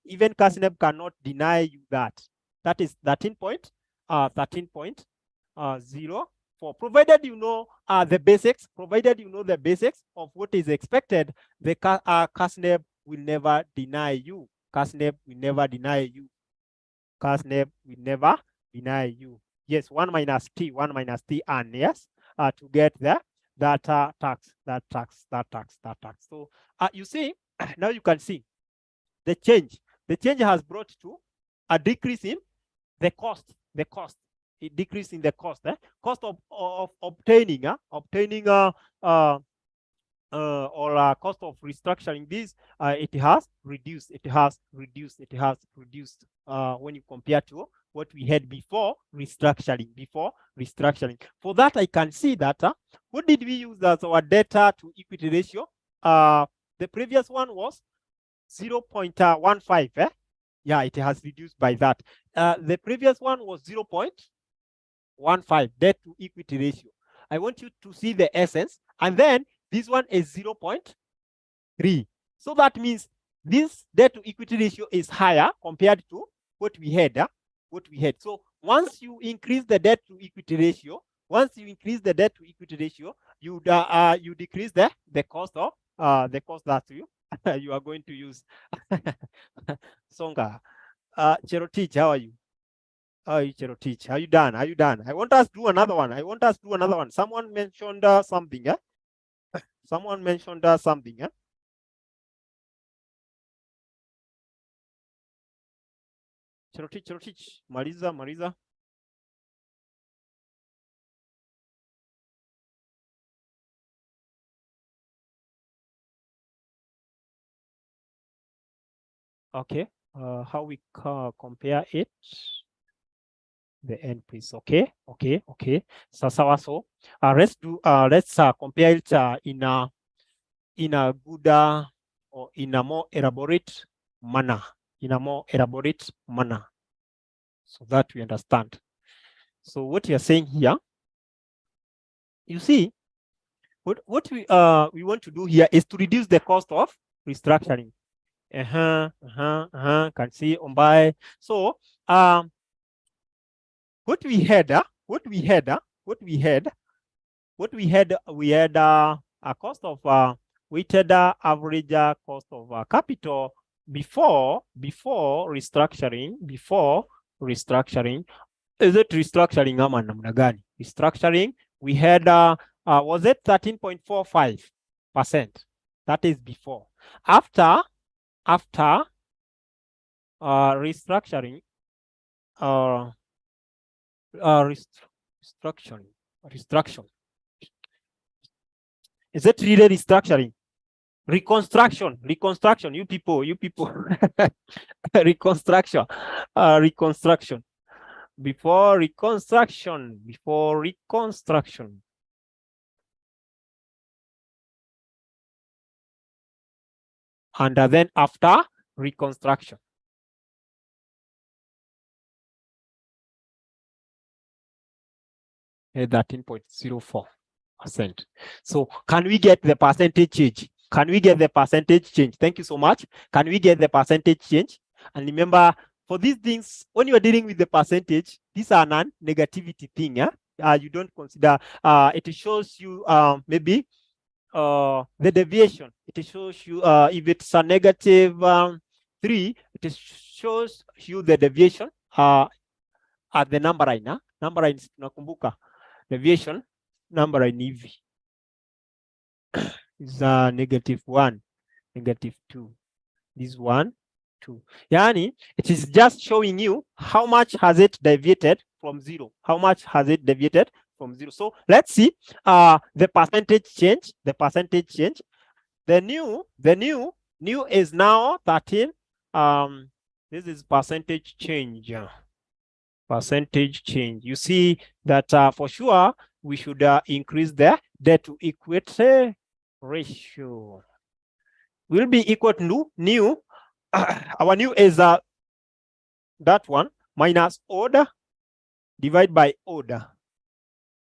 S1: Even Kasneb cannot deny you that. That is 13.04. Provided you know the basics, of what is expected, the Kasneb will never deny you. Yes, 1 minus T, and yes, to get that tax. So you see, now you can see the change. The change has brought to a decrease in the cost. It decreased in the cost. Cost of obtaining or cost of restructuring this, it has reduced when you compare to what we had before restructuring. For that, I can see that what did we use as our data to equity ratio? The previous one was 0.15. Yeah, it has reduced by that. The previous one was 0.15 debt to equity ratio. I want you to see the essence, and then this one is 0.3. So that means this debt to equity ratio is higher compared to what we had. So once you increase the debt to equity ratio, you decrease the cost of that you are going to use. Songa, Cherotich, how are you? Cherotich, are you done? I want us to do another one. Someone mentioned something. Someone mentioned something. Cherotich, Mariza. Okay, how we compare it? The end, please. Okay. So let's compare it in a good or in a more elaborate manner. So that we understand. So what you're saying here, you see, what we want to do here is to reduce the cost of restructuring. Can see on by. So what we had a cost of weighted average cost of capital before restructuring. Is it restructuring ama namna gani? Restructuring, we had was it 13.45%? That is before. After restructuring, restructuring. Is it really restructuring? Reconstruction, you people. Reconstruction. Before reconstruction. And then after reconstruction. At 13.04%. So can we get the percentage change? Thank you so much. Can we get the percentage change? And remember, for these things, when you are dealing with the percentage, these are non-negativity thing. You don't consider, it shows you maybe the deviation. It shows you if it's a negative 3, it shows you the deviation at the number line. Number line tunakumbuka. Deviation number line hivi is -1, -2. This 1, 2. Yani, it is just showing you how much has it deviated from 0. So let's see the percentage change. The new is now 13. This is percentage change. You see that for sure we should increase the debt to equity ratio. Will be equal to new. Our new is that one minus order divided by order.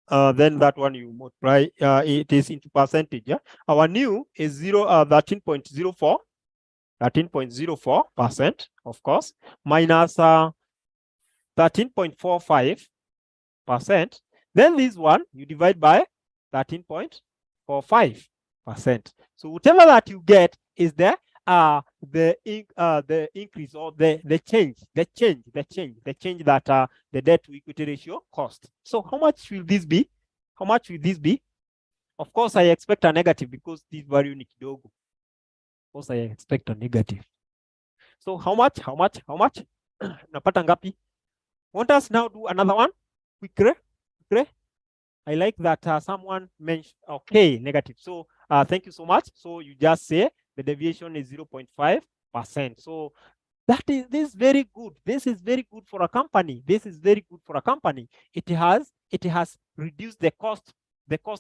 S1: Then that one you multiply. It is into percentage. Yeah? Our new is 13.04%, of course, minus 13.45%. Then this one you divide by 13.45%. So whatever that you get is the increase or the change that the debt to equity ratio cost. So how much will this be? Of course, I expect a negative because this value ni kidogo. Of course, I expect a negative. So how much? Napata ngapi? Want us now do another one? Quickly. I like that someone mentioned, okay, negative. So thank you so much. So you just say the deviation is 0.5%. So This is very good. This is very good for a company. This is very good for a company. It has reduced the cost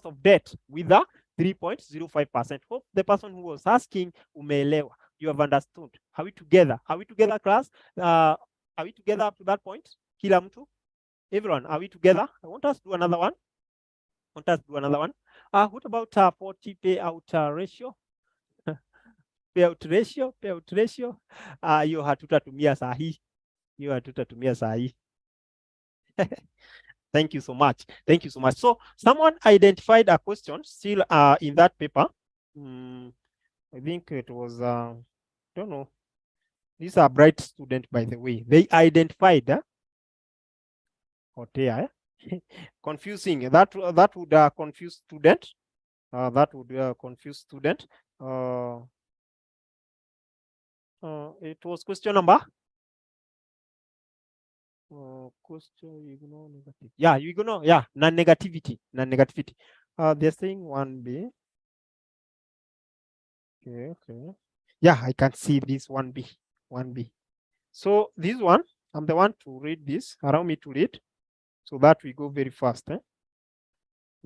S1: of debt with a 3.05%. Hope the person who was asking umeelewa. You have understood. Are we together? Are we together, class? Are we together up to that point? Kila mtu? Everyone, are we together? I want us to do another one. What about 40 payout ratio? Payout ratio. Hiyo hatutatumia saa hii. Thank you so much. So someone identified a question still in that paper. I think it was don't know. These are bright students, by the way. They identified confusing. That would confuse student. It was question number. Question ignore negative. Yeah, you ignore. Yeah, non-negativity. They're saying 1B. Okay. Yeah, I can see this 1B. So this one, I'm the one to read this. Allow me to read, so that we go very fast.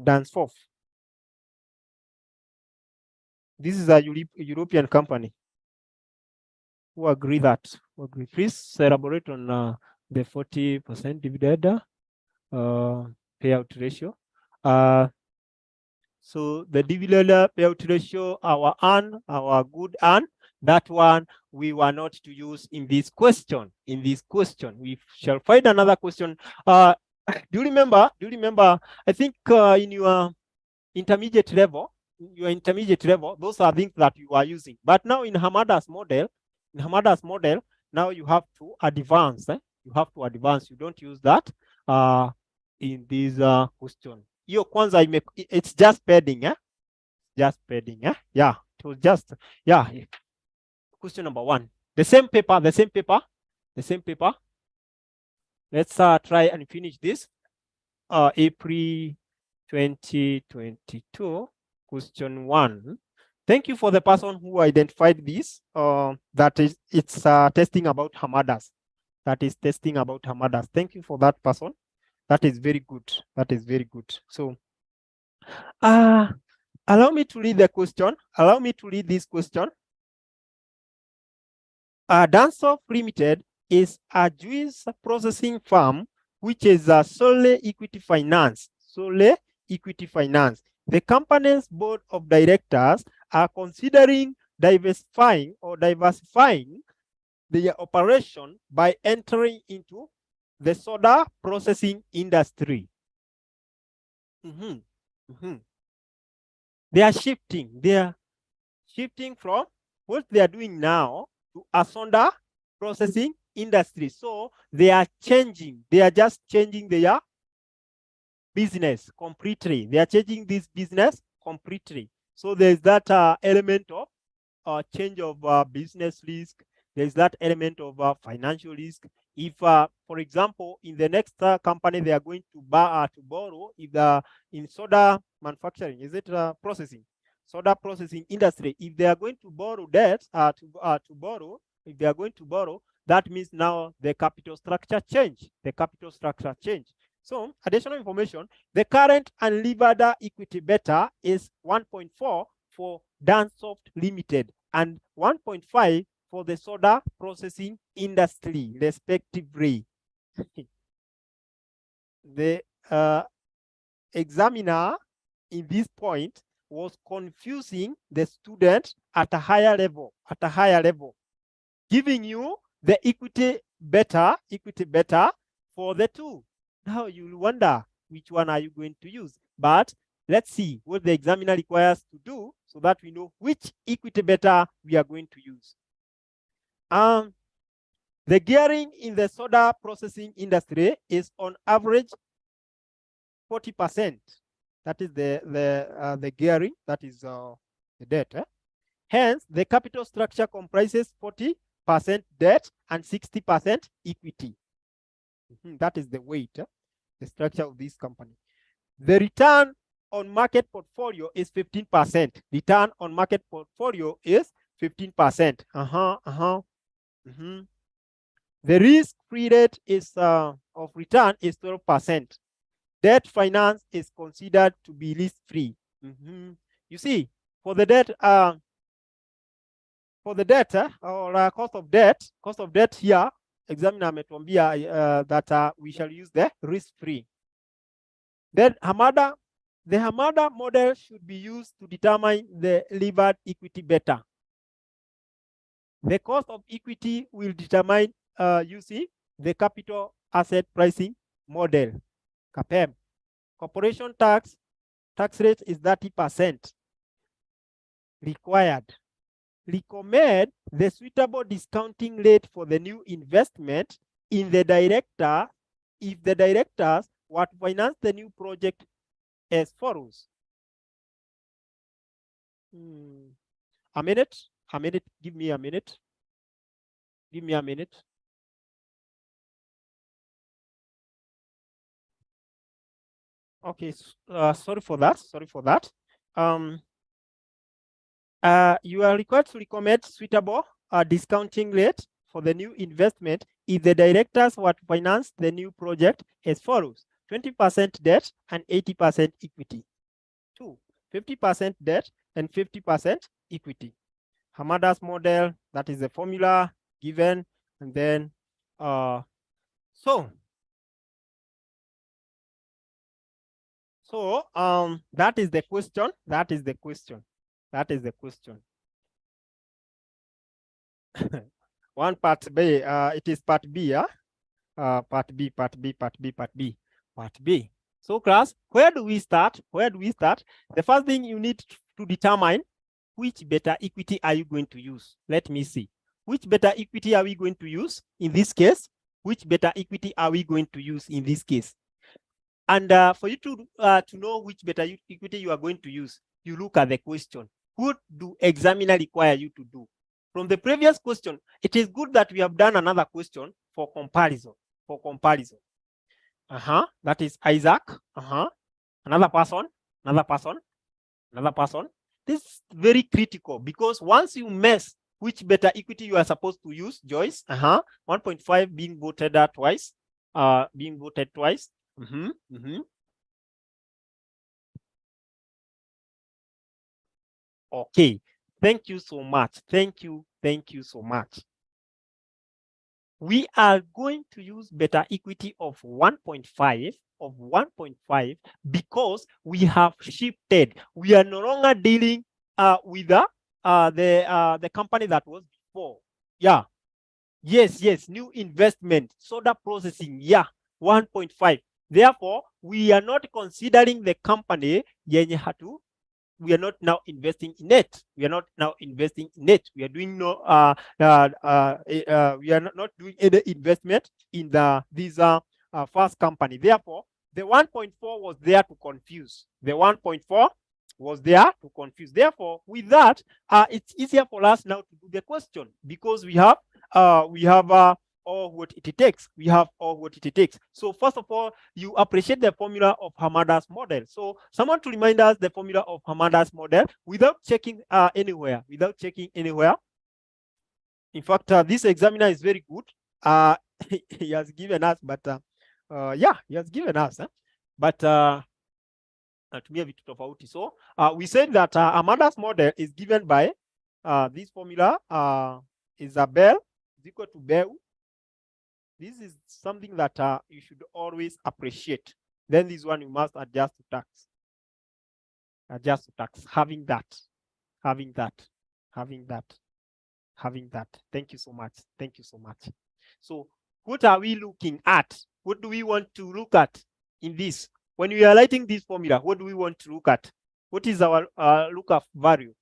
S1: Dance forth. This is a European company. Who agree that? Please elaborate on the 40% dividend payout ratio. So the dividend payout ratio, our good earn, that one we were not to use in this question. We shall find another question. Do you remember? I think in your intermediate level, those are things that you are using. But now in Hamada's model, now you have to advance. You don't use that in this question. Hiyo kwanza it's just padding, Yeah, it was just, question number 1. The same paper. Let's try and finish this. April 2022, question 1. Thank you for the person who identified this. It's testing about Hamadas. Thank you for that person. That is very good. So, allow me to read the question. This question. Dansoft Limited is a juice processing firm which is solely equity finance. The company's board of directors are considering diversifying their operation by entering into the soda processing industry. They are shifting from what they are doing now to a soda processing industry. So they are just changing their business completely. this business completely. So there's that element of change of business risk. There's that element of financial risk. If, for example, in the next company they are going to borrow, if in soda manufacturing, is it processing? Soda processing industry, if they are going to borrow debt, if they are going to borrow, that means now the capital structure change. So additional information, the current unlevered equity beta is 1.4 for Dansoft Limited and 1.5 for the soda processing industry, respectively. The examiner in this point was confusing the student at a higher level, giving you the equity beta for the two. Now you'll wonder which one are you going to use. But let's see what the examiner requires to do so that we know which equity beta we are going to use. The gearing in the soda processing industry is on average 40%. That is the gearing, that is the debt. Hence, the capital structure comprises 40% debt and 60% equity. That is the weight, the structure of this company. The return on market portfolio is 15%. Return on market portfolio is 15%. The risk-free rate is of return is 12%. Debt finance is considered to be risk-free. You see, for the debt, or cost of debt here, examiner ametuambia that we shall use the risk-free. Then the Hamada model should be used to determine the levered equity better. The cost of equity will determine using the capital asset pricing model, CAPM. Corporation tax rate is 30%. Required. Recommend the suitable discounting rate for the new investment in the director if the directors were to finance the new project as follows. A minute, give me a minute. Give me a minute. Okay, sorry for that. You are required to recommend suitable discounting rate for the new investment if the directors were to finance the new project as follows: 20% debt and 80% equity. 2, 50% debt and 50% equity. Hamada's model, that is the formula given, and then that is the question. One part B, it is part B, yeah? Part B. So class, where do we start? The first thing you need to determine which beta equity are you going to use. Let me see. Which beta equity are we going to use in this case? And for you to know which beta equity you are going to use, you look at the question. What do examiner require you to do? From the previous question, it is good that we have done another question for comparison. That is Isaac. Another person. This is very critical because once you mess which beta equity you are supposed to use, Joyce, 1.5 being voted twice, Okay, thank you so much. Thank you so much. We are going to use beta equity of 1.5 because we have shifted. We are no longer dealing with the company that was before. Yeah. Yes, new investment, soda processing, yeah, 1.5. Therefore, we are not considering the company yenye hatu. We are not now investing in it. We are doing no we are not doing any investment in this first company. Therefore, the 1.4 was there to confuse. Therefore, with that, it's easier for us now to do the question because we have all what it takes. So first of all, you appreciate the formula of Hamada's model. So someone to remind us the formula of Hamada's model without checking anywhere. In fact, this examiner is very good. He has given us, but So we said that Hamada's model is given by this formula, Isabel is equal to Beu. This is something that you should always appreciate. Then this one you must adjust to tax. Having that. Thank you so much. So what are we looking at? What do we want to look at in this? When we are writing this formula, what do we want to look at? What is our lookup value?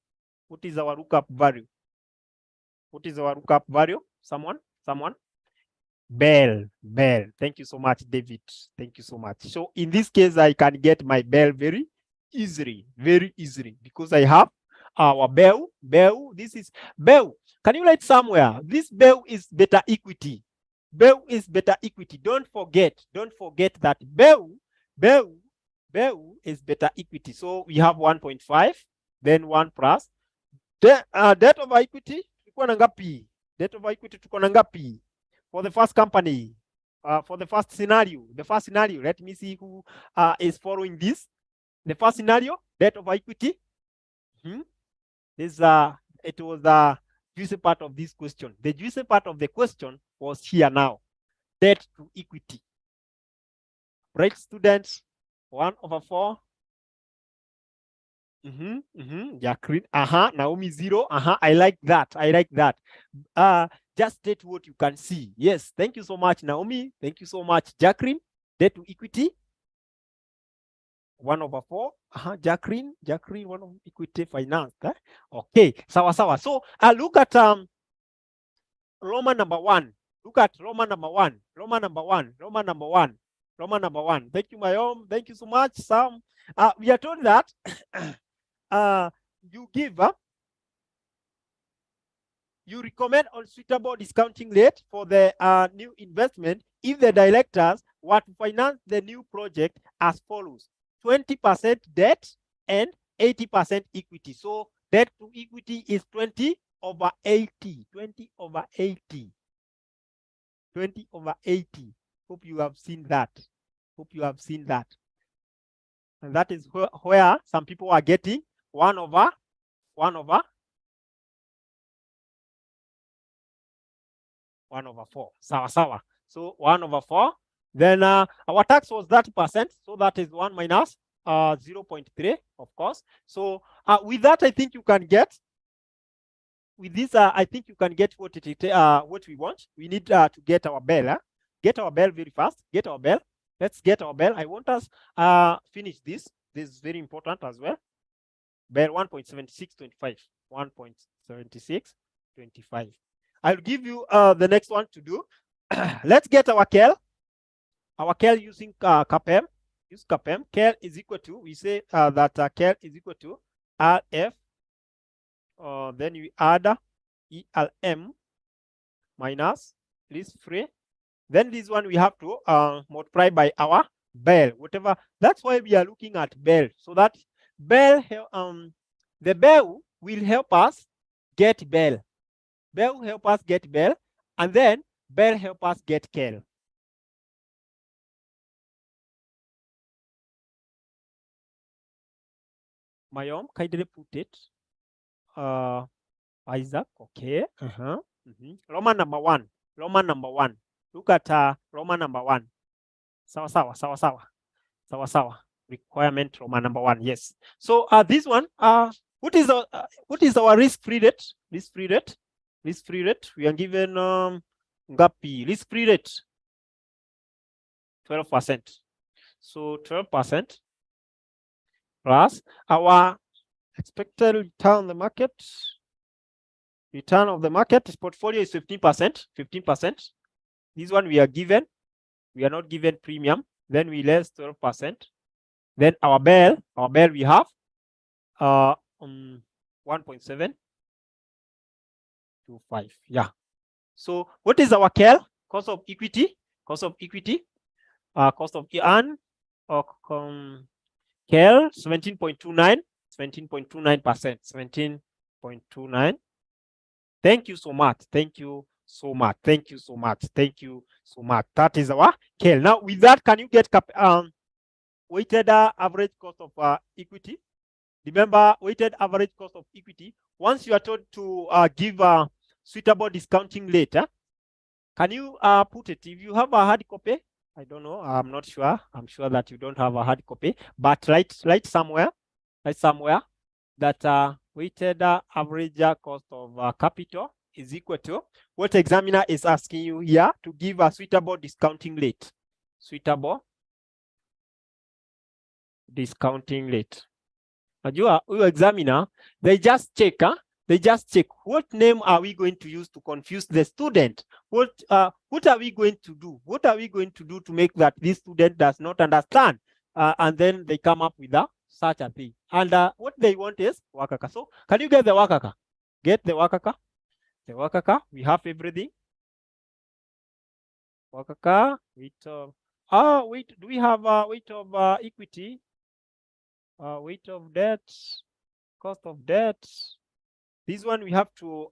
S1: Someone? Bell. Thank you so much, David. So in this case, I can get my bell very easily because I have our bell. This is bell. Can you write somewhere? This bell is beta equity. Don't forget that bell is beta equity. So we have 1.5, then 1 plus debt of equity tuko na ngapi? for the first company, for the first scenario, let me see who is following this. The first scenario, debt over equity. This it was the juicy part of this question. The juicy part of the question was here now. Debt to equity. Right, students? 1/4. Jacqueline. Naomi 0. I like that. Just state what you can see. Yes, thank you so much, Naomi. Thank you so much, Jacqueline. Debt to equity. 1/4. Jacqueline, 1 of equity finance. Okay, sawa. So look at Roman number 1. Look at Roman number 1. Roman number 1. Thank you, my home. Thank you so much, Sam. We are told that you recommend unsuitable discounting rate for the new investment if the directors were to finance the new project as follows: 20% debt and 80% equity. So debt to equity is 20/80. 20/80. 20/80. Hope you have seen that. And that is where some people are getting 1/4. Sawa. So 1/4. Then our tax was 30%. So that is 1 minus 0.3, of course. So with that, I think you can get. With this, I think you can get what we want. We need to get our bell. Get our bell very fast. Get our bell. Let's get our bell. I want us finish this. This is very important as well. Bell 1.7625. 1.7625. I'll give you the next one to do. Let's get our KEL. Our KEL using CAPM. Use CAPM. KEL is equal to, we say that KEL is equal to RF. Then we add ELM minus risk-free. Then this one we have to multiply by our BEL, whatever. That's why we are looking at BEL. So that BEL, the BEL will help us get BEL. BEL will help us get BEL, and then BEL help us get KEL. Mayom, kindly put it. Isaac, okay. Roman number 1. Look at Roman number 1. Sawa. Requirement Roman number 1. Yes. So this one, what is our risk-free rate? Risk-free rate. We are given ngapi. Risk-free rate 12%. So 12% plus our expected return on the market. Return of the market is portfolio is 15%. 15%. This one we are given. We are not given premium. Then we less 12%. Then our BEL we have 1.725. Yeah. So what is our KEL? Cost of equity. Cost of earn or KEL 17.29. 17.29%. 17.29. Thank you so much. That is our KEL. Now, with that, can you get weighted average cost of equity? Remember, weighted average cost of equity. Once you are told to give a suitable discounting rate, can you put it? If you have a hard copy, I don't know. I'm not sure. I'm sure that you don't have a hard copy, but write somewhere. That weighted average cost of capital is equal to what examiner is asking you here to give a suitable discounting rate. Suitable discounting rate. Your examiner, they just check. What name are we going to use to confuse the student? What are we going to do? What are we going to do to make that this student does not understand? And then they come up with such a thing. And what they want is wakaka. So can you get the wakaka? Get the wakaka. The wakaka. We have everything. Wakaka. Weight of do we have weight of equity? Weight of debt, cost of debt. This one we have to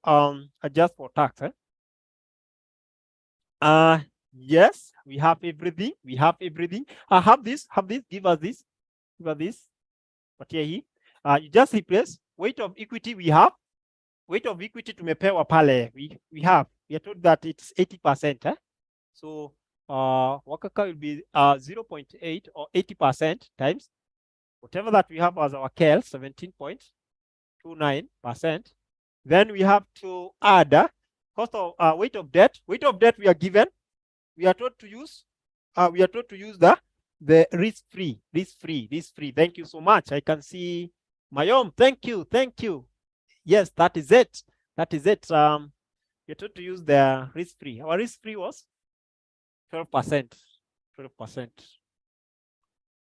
S1: adjust for tax. Yes, we have everything. We have everything. Have this. Give us this. Give us this. But here, you just replace weight of equity. We have weight of equity tumepewa pale. We are told that it's 80%. So wakaka will be 0.8 or 80% times whatever that we have as our KL, 17.29%. Then we have to add cost of weight of debt. Weight of debt we are given. We are told to use the risk-free. Thank you so much. I can see Mayom. Thank you. Yes, that is it. We're told to use the risk-free. Our risk-free was 12%.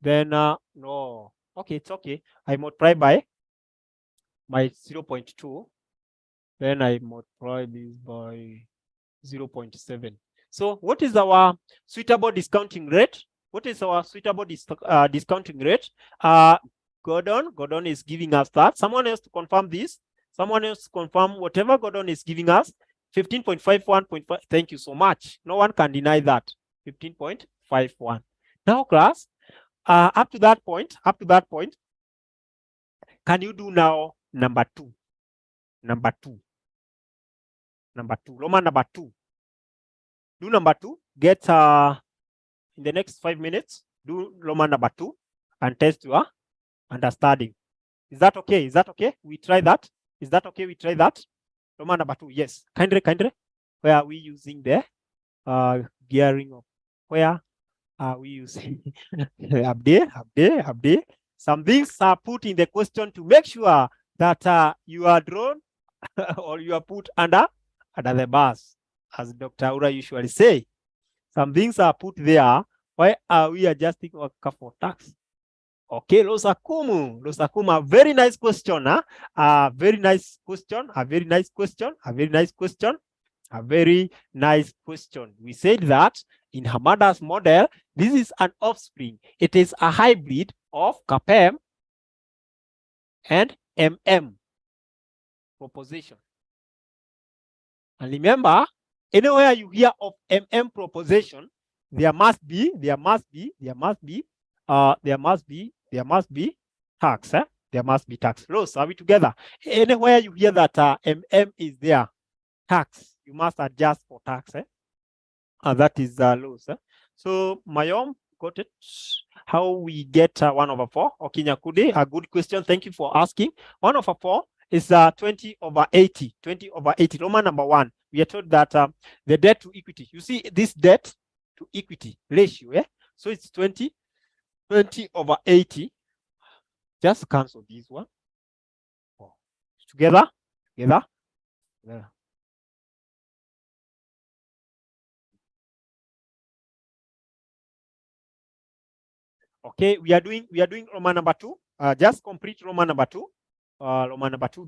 S1: Then no. Okay, it's okay. I multiply by my 0.2. Then I multiply this by 0.7. So what is our suitable discounting rate? Discounting rate? Gordon is giving us that. Someone else to confirm this. Someone else confirm whatever Gordon is giving us. 15.51.5. Thank you so much. No one can deny that. 15.51. Now, class, up to that point, can you do now number two? Roman number two. Do number two. Get in the next 5 minutes. Do Roman number two and test your understanding. Is that okay? We try that. Is that okay? We try that. Roman number two. Yes. Kindly. Where are we using the gearing of? Where are we using? Update. Some things are put in the question to make sure that you are drawn or you are put under the bus, as Dr. Ura usually say. Some things are put there. Why are we adjusting our for tax? Okay, Losakumu, a very nice question. A very nice question. We said that in Hamada's model, this is an offspring. It is a hybrid of CAPM and MM proposition. And remember, anywhere you hear of MM proposition, there must be tax. There must be tax. Rose, are we together? Anywhere you hear that MM is there, tax, you must adjust for tax. And that is Rose. So Mayom, got it? How we get 1/4? Okay, Nyakude, a good question. Thank you for asking. 1/4 is 20/80. 20/80. Roman number one. We are told that the debt to equity. You see this debt to equity ratio. So it's 20/80. Just cancel this one. Together. Okay, we are doing Roman number two. Just complete Roman number two.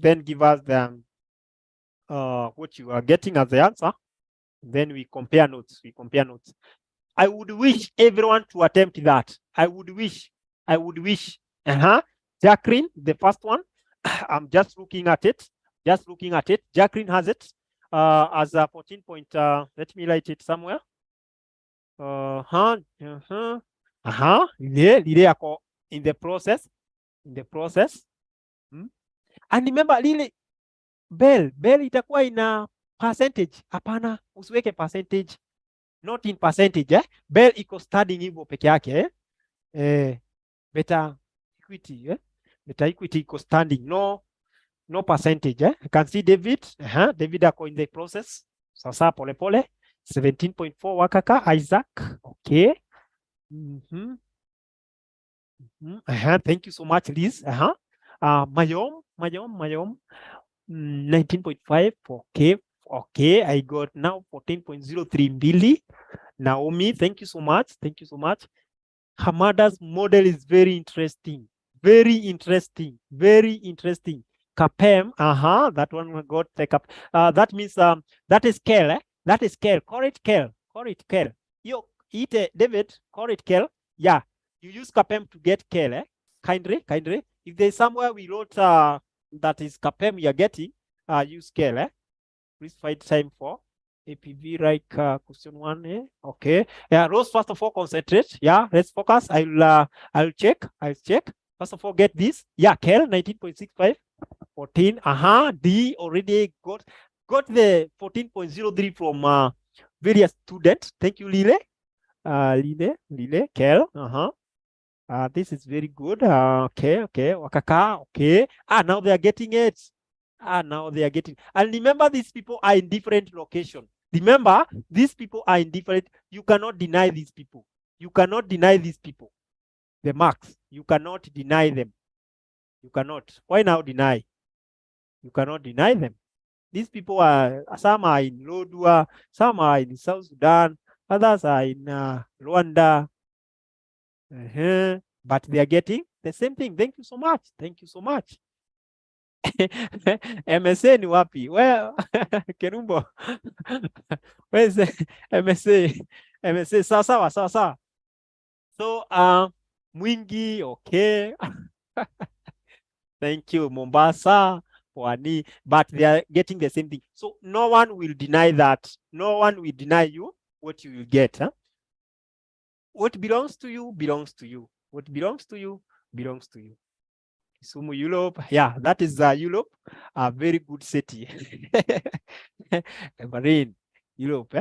S1: Then give us the what you are getting as the answer. Then we compare notes. I would wish everyone to attempt that. I would wish. Jacqueline, the first one. I'm just looking at it. Jacqueline has it as a 14 point. Let me write it somewhere. In the process. And remember, lile bell itakuwa ina percentage. Hapana, usiweke percentage. Not in percentage. Bell iko studying hivyo peke yake. Beta equity. Beta equity iko standing. No percentage. I can see David. David ako in the process. Sasa pole. 17.4 wakaka. Isaac. Okay. Thank you so much, Liz. Mayom. 19.5. Okay. I got now 14.03 Billy. Naomi, thank you so much. Hamada's model is very interesting. CAPM, that one got take up. That means that is scale. That is scale. Correct scale. You eat David, correct scale. Yeah, you use CAPM to get scale. Kindly. If there's somewhere we wrote that is CAPM you're getting, use scale. Please find time for APV like question 1. Okay. Yeah, Rose, first of all, concentrate. Yeah, let's focus. I'll check. First of all, get this. Yeah, Kel, 19.65. 14. D already got the 14.03 from various students. Thank you, Lile. Kel. This is very good. Okay. Wakaka. Okay. Now they are getting it. Now they are getting. And remember, these people are in different locations. Remember, these people are in different. You cannot deny these people. You cannot deny these people. The marks. You cannot deny them. You cannot. Why now deny? You cannot deny them. These people are, some are in Lodwar, some are in South Sudan, others are in Rwanda. But they are getting the same thing. Thank you so much. Thank you so much. MSA ni wapi? Well, Kerumbo. Where is the MSA? MSA, sawa. So, Mwingi, okay. Thank you, Mombasa, Pwani, but they are getting the same thing. So no one will deny that. No one will deny you what you will get. Huh? What belongs to you, belongs to you. What belongs to you, belongs to you. Kisumu, Europe. Yeah, that is Europe. A very good city. Marine, Europe.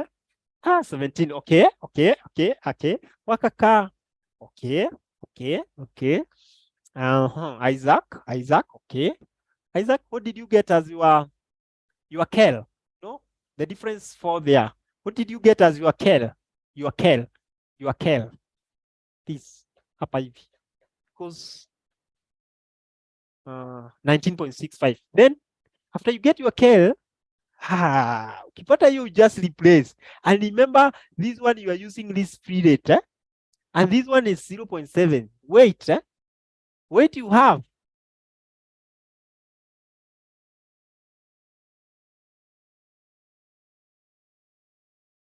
S1: 17. Okay. Wakaka. Okay. Isaac. Okay. Isaac, what did you get as your Kel? No, the difference for there. What did you get as your Kel? Your Kel. This hapa hivi. Because 19.65. Then after you get your Kel, ukipata you just replace. And remember, this one you are using this free rate, and this one is 0.7. Wait you have.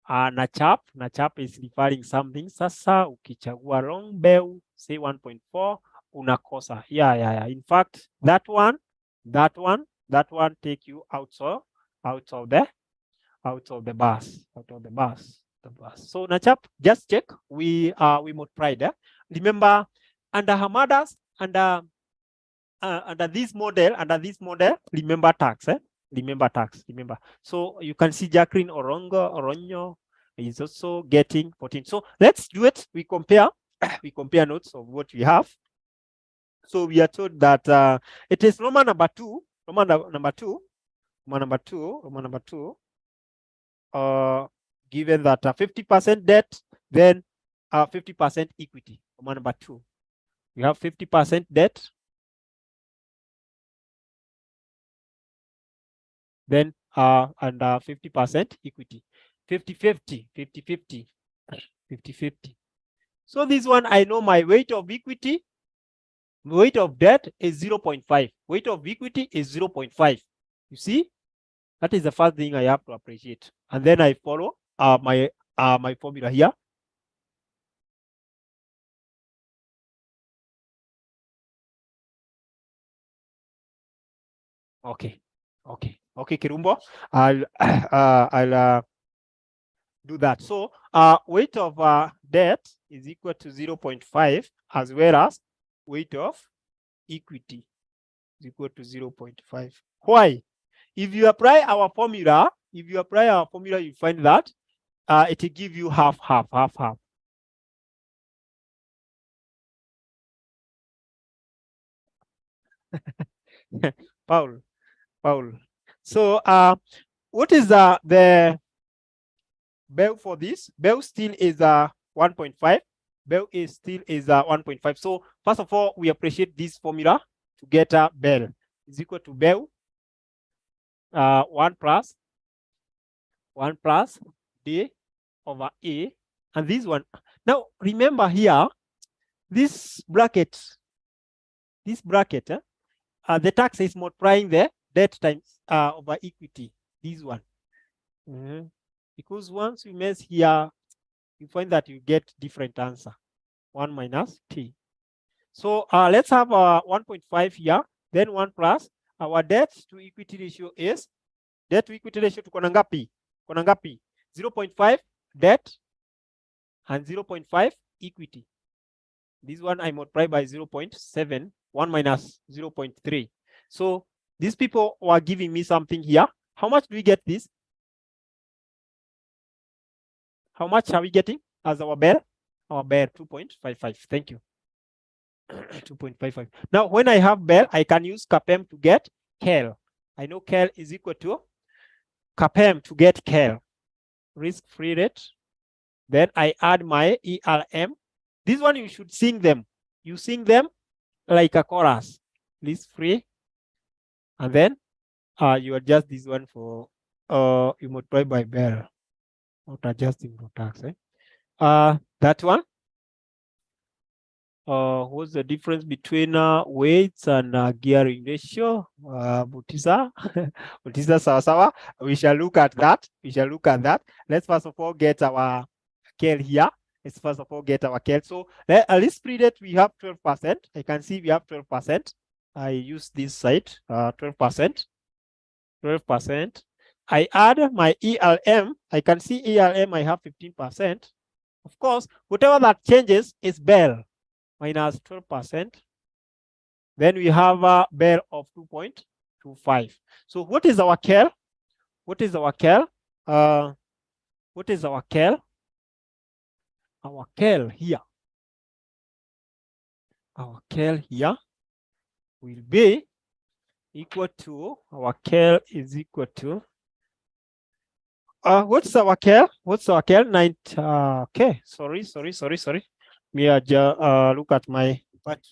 S1: Nachap is referring something. Sasa ukichagua long bell, say 1.4, unakosa. Yeah. In fact, that one take you out of the bus. So Nachap, just check. We multiplied. Remember, under Hamadas, under this model, remember tax. Remember. So you can see Jacqueline Oronyo is also getting 14. So let's do it. We compare notes of what we have. So we are told that it is Roman number 2. Given that 50% debt, then 50% equity. Roman number 2. We have 50% debt. Then and 50% equity. 50-50. So this one, I know my weight of equity, weight of debt is 0.5. Weight of equity is 0.5. You see, that is the first thing I have to appreciate. And then I follow my formula here. Okay, Kirumbo. I'll do that. So weight of debt is equal to 0.5, as well as weight of equity is equal to 0.5. Why? If you apply our formula, you find that it will give you half. Paul. So what is the Bell for this? Bell still is 1.5. Bell is still 1.5. So first of all, we appreciate this formula to get a Bell is equal to Bell 1 plus D over A, and this one. Now remember here, this bracket, the tax is multiplying the debt times over equity. This one. Because once you mess here, you find that you get different answer. 1 minus T. So let's have 1.5 here, then 1 plus. Our debt to equity ratio is, tuko na ngapi? 0.5 debt and 0.5 equity. This one I multiply by 0.7, 1 minus 0.3. So these people were giving me something here. How much do we get this? How much are we getting as our BEL? Our BEL 2.55. Thank you. 2.55. Now, when I have BEL, I can use CAPM to get CAL. I know CAL is equal to CAPM to get CAL, risk-free rate. Then I add my ERM. This one you should sing them. You sing them like a chorus. Risk-free, and then you adjust this one for you multiply by BEL. Not adjusting for tax. That one. What's the difference between weights and gearing ratio? Butisa, Butisa sawa. We shall look at that. Let's first of all get our KL here. Let's first of all get our KL. So at least free rate we have 12%. I can see we have 12%. I use this side, 12%. 12%. I add my ELM. I can see ELM I have 15%. Of course, whatever that changes is BEL. Minus 12%. Then we have a BEL of 2.25. So what is our CAL? What is our CAL? What is our CAL? Our CAL here. Our CAL here will be equal to, our CAL is equal to, what's our CAL? What's our CAL? Okay, sorry. Me look at my part.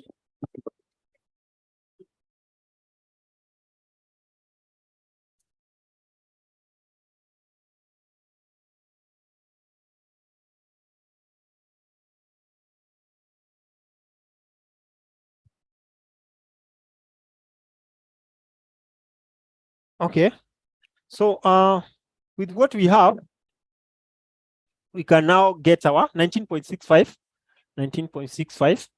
S1: Okay, so with what we have, we can now get our 19.65. 19.65.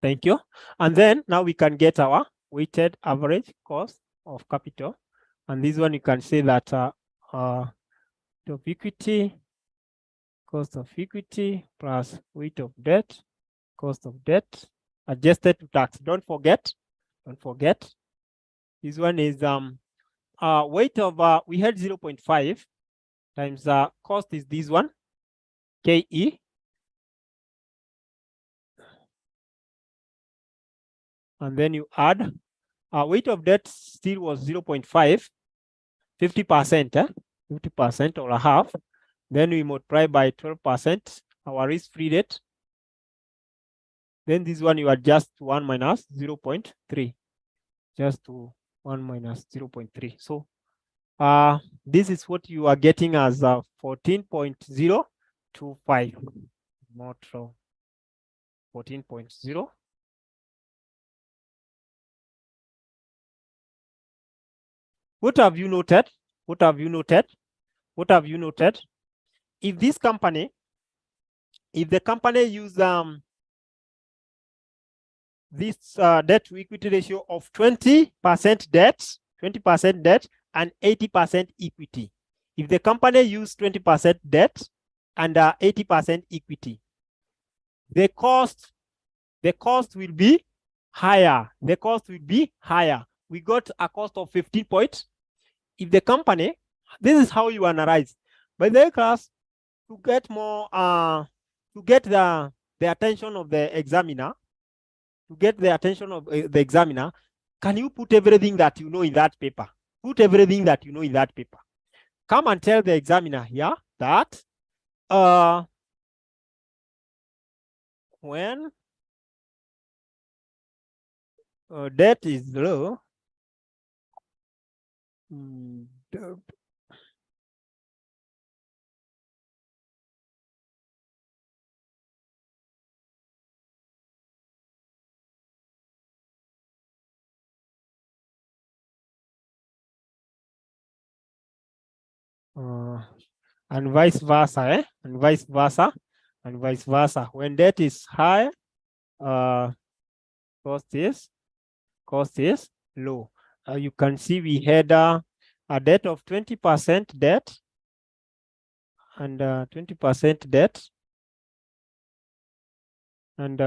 S1: Thank you. And then now we can get our weighted average cost of capital. And this one you can say that cost of equity plus weight of debt, cost of debt, adjusted to tax. Don't forget. This one is weight of we had 0.5 times cost is this one, KE. And then you add weight of debt still was 0.5, 50%, 50% or a half. Then we multiply by 12%, our risk-free rate. Then this one you adjust to 1 minus 0.3, just to 1 minus 0.3. So this is what you are getting as 14.025. Not 14.0. What have you noted? If this company, if the company use this debt to equity ratio of 20% debt, and 80% equity. If the company use 20% debt and 80% equity, the cost will be higher. We got a cost of 15 points. If the company, this is how you analyze. By the way, class, to get more, to get the attention of the examiner, can you put everything that you know in that paper? Come and tell the examiner here that when debt is low, and vice versa, and vice versa. When debt is high, cost is low. You can see we had a debt of 20% debt and 20% debt and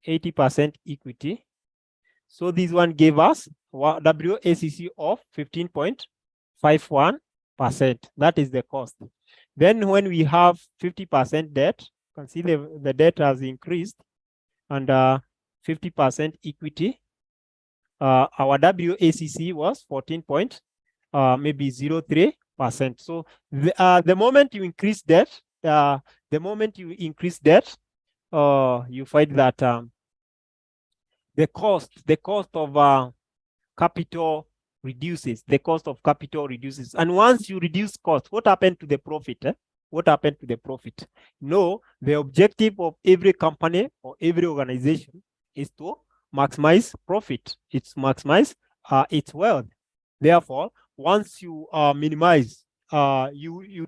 S1: 80% equity. So this one gave us WACC of 15.51%. That is the cost. Then when we have 50% debt, you can see the debt has increased, and 50% equity, our WACC was 14.03%. So the moment you increase debt, you find that the cost of capital reduces. The cost of capital reduces. And once you reduce cost, what happened to the profit? What happened to the profit? No, the objective of every company or every organization is to maximize profit. It's maximize its wealth. Therefore, once you minimize, you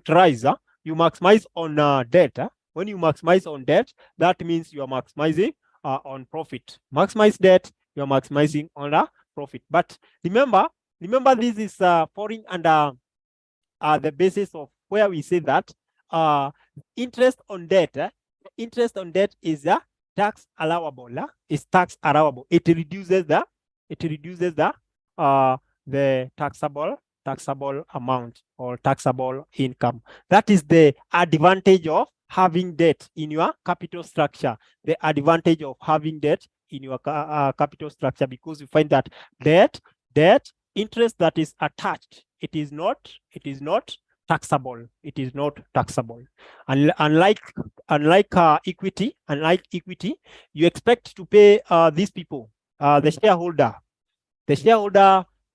S1: maximize on debt. When you maximize on debt, that means you are maximizing on profit. Maximize debt, you are maximizing on profit. But remember, this is falling under the basis of where we say that interest on debt is tax allowable. Is tax allowable. It reduces the taxable amount or taxable income. That is the advantage of having debt in your capital structure. The advantage of having debt in your capital structure, because you find that debt interest that is attached, it is not taxable. It is not taxable. Unlike equity, you expect to pay these people, the shareholder,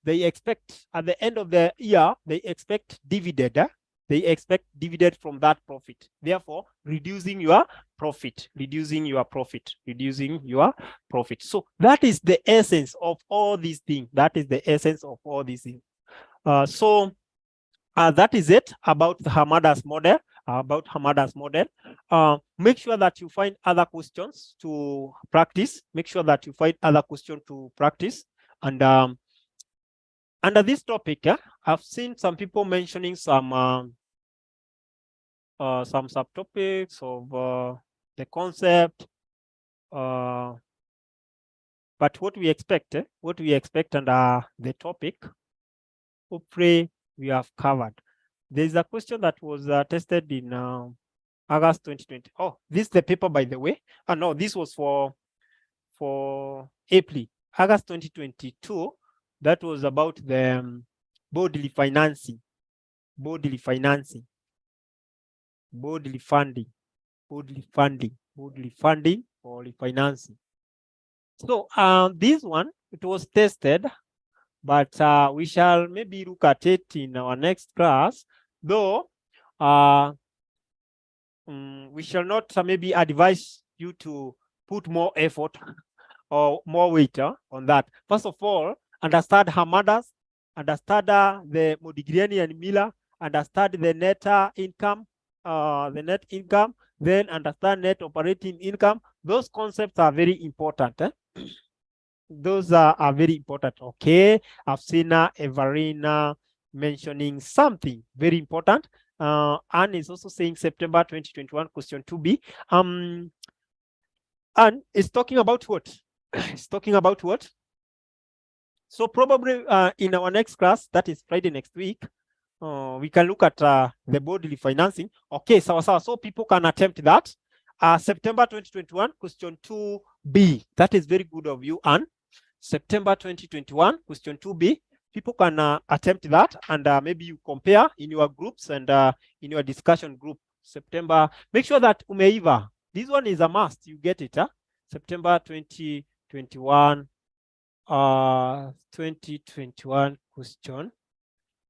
S1: they expect at the end of the year, they expect dividend. They expect dividend from that profit. Therefore, reducing your profit. So that is the essence of all these things. That is the essence of all these things. So that is it about the Hamada's model. Make sure that you find other questions to practice. And under this topic, I've seen some people mentioning some subtopics of the concept. But what we expect under the topic, hopefully we have covered. There's a question that was tested in August 2020. Oh, this is the paper, by the way. No, this was for April, August 2022. That was about the bodily financing, bodily funding, or refinancing. So this one, it was tested, but we shall maybe look at it in our next class, though we shall not maybe advise you to put more effort or more weight on that. First of all, understand Hamadas, understand the Modigliani and Miller, understand the net income, then understand net operating income. Those concepts are very important. Those are very important. Okay, I've seen Everina mentioning something very important. Anne is also saying September 2021 question 2B. And it's talking about what? It's talking about what? So probably in our next class, that is Friday next week, we can look at the bodily financing. Okay, so people can attempt that. September 2021 question 2B. That is very good of you, Anne. September 2021 question 2B. People can attempt that, and maybe you compare in your groups and in your discussion group. September, make sure that umeiva. This one is a must. You get it. September 2021 question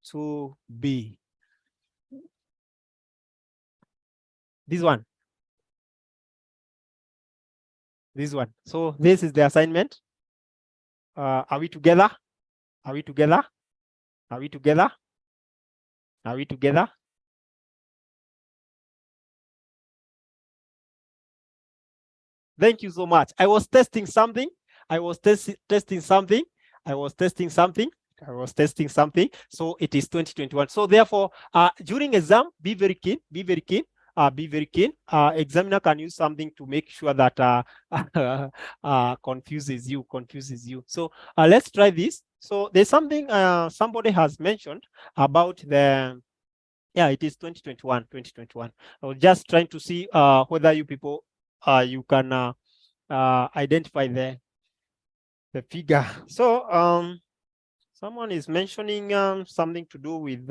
S1: 2B. This one. So this is the assignment. Are we together? Thank you so much. I was testing something. I I was testing something. So it is 2021. So therefore, during exam, be very keen, be very keen. Be very keen. Examiner can use something to make sure that confuses you. So let's try this. So there's something somebody has mentioned about the, yeah, it is 2021. I was just trying to see whether you people you can identify the figure. So someone is mentioning something to do with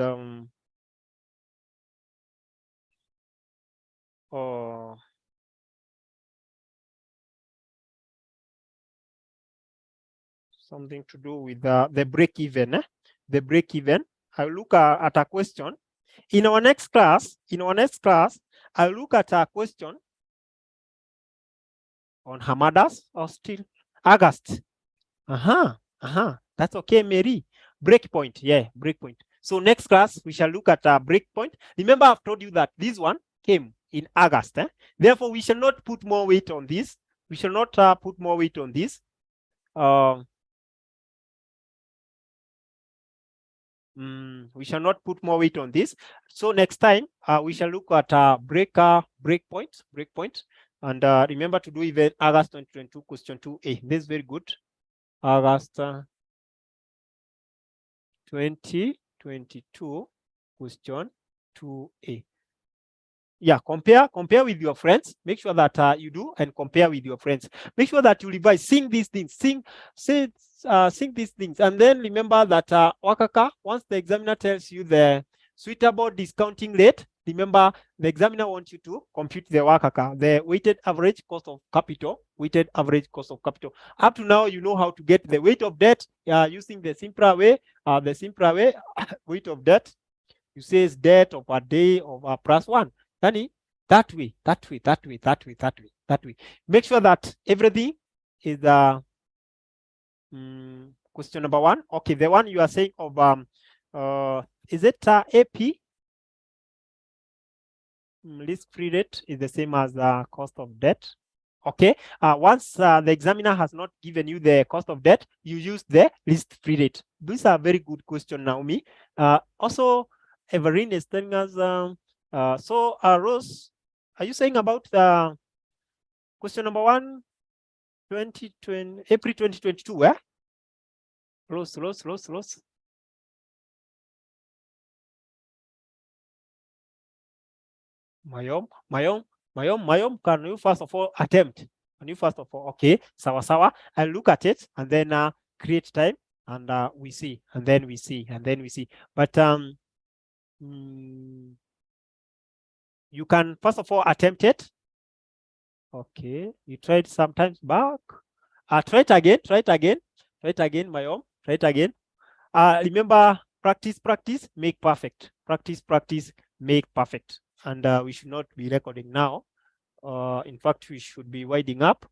S1: something to do with the break even. The break even. I'll look at a question. In our next class, I'll look at a question on Hamadas or still August. That's okay, Mary. Breakpoint, yeah, breakpoint. So next class, we shall look at a breakpoint. Remember, I've told you that this one came in August. Therefore, we shall not put more weight on this. We shall not put more weight on this. We shall not put more weight on this. So next time, we shall look at breakpoint. And remember to do even August 2022 question 2A. This is very good. August 2022 question 2A. Yeah, compare with your friends. Make sure that you do and compare with your friends. Make sure that you revise, sing these things, sing these things. And then remember that Wakaka, once the examiner tells you the suitable discounting rate, remember the examiner wants you to compute the Wakaka, the weighted average cost of capital, Up to now, you know how to get the weight of debt using the simpler way, weight of debt. You say it's debt of a day of plus one. That way. Make sure that everything is question number one. Okay, the one you are saying of is it AP? Risk-free rate is the same as the cost of debt. Okay, once the examiner has not given you the cost of debt, you use the risk-free rate. These are very good question, Naomi. Also, Everine is telling us, so Rose, are you saying about the question number 1, 2020, April 2022, eh? Rose. Mayom, can you first of all attempt? Okay, sawa. I'll look at it and then create time and we see. But you can first of all attempt it. Okay, you tried sometimes back. Try it again, Mayom. Try it again. Remember, practice, make perfect. Practice, make perfect. And we should not be recording now. In fact, we should be winding up.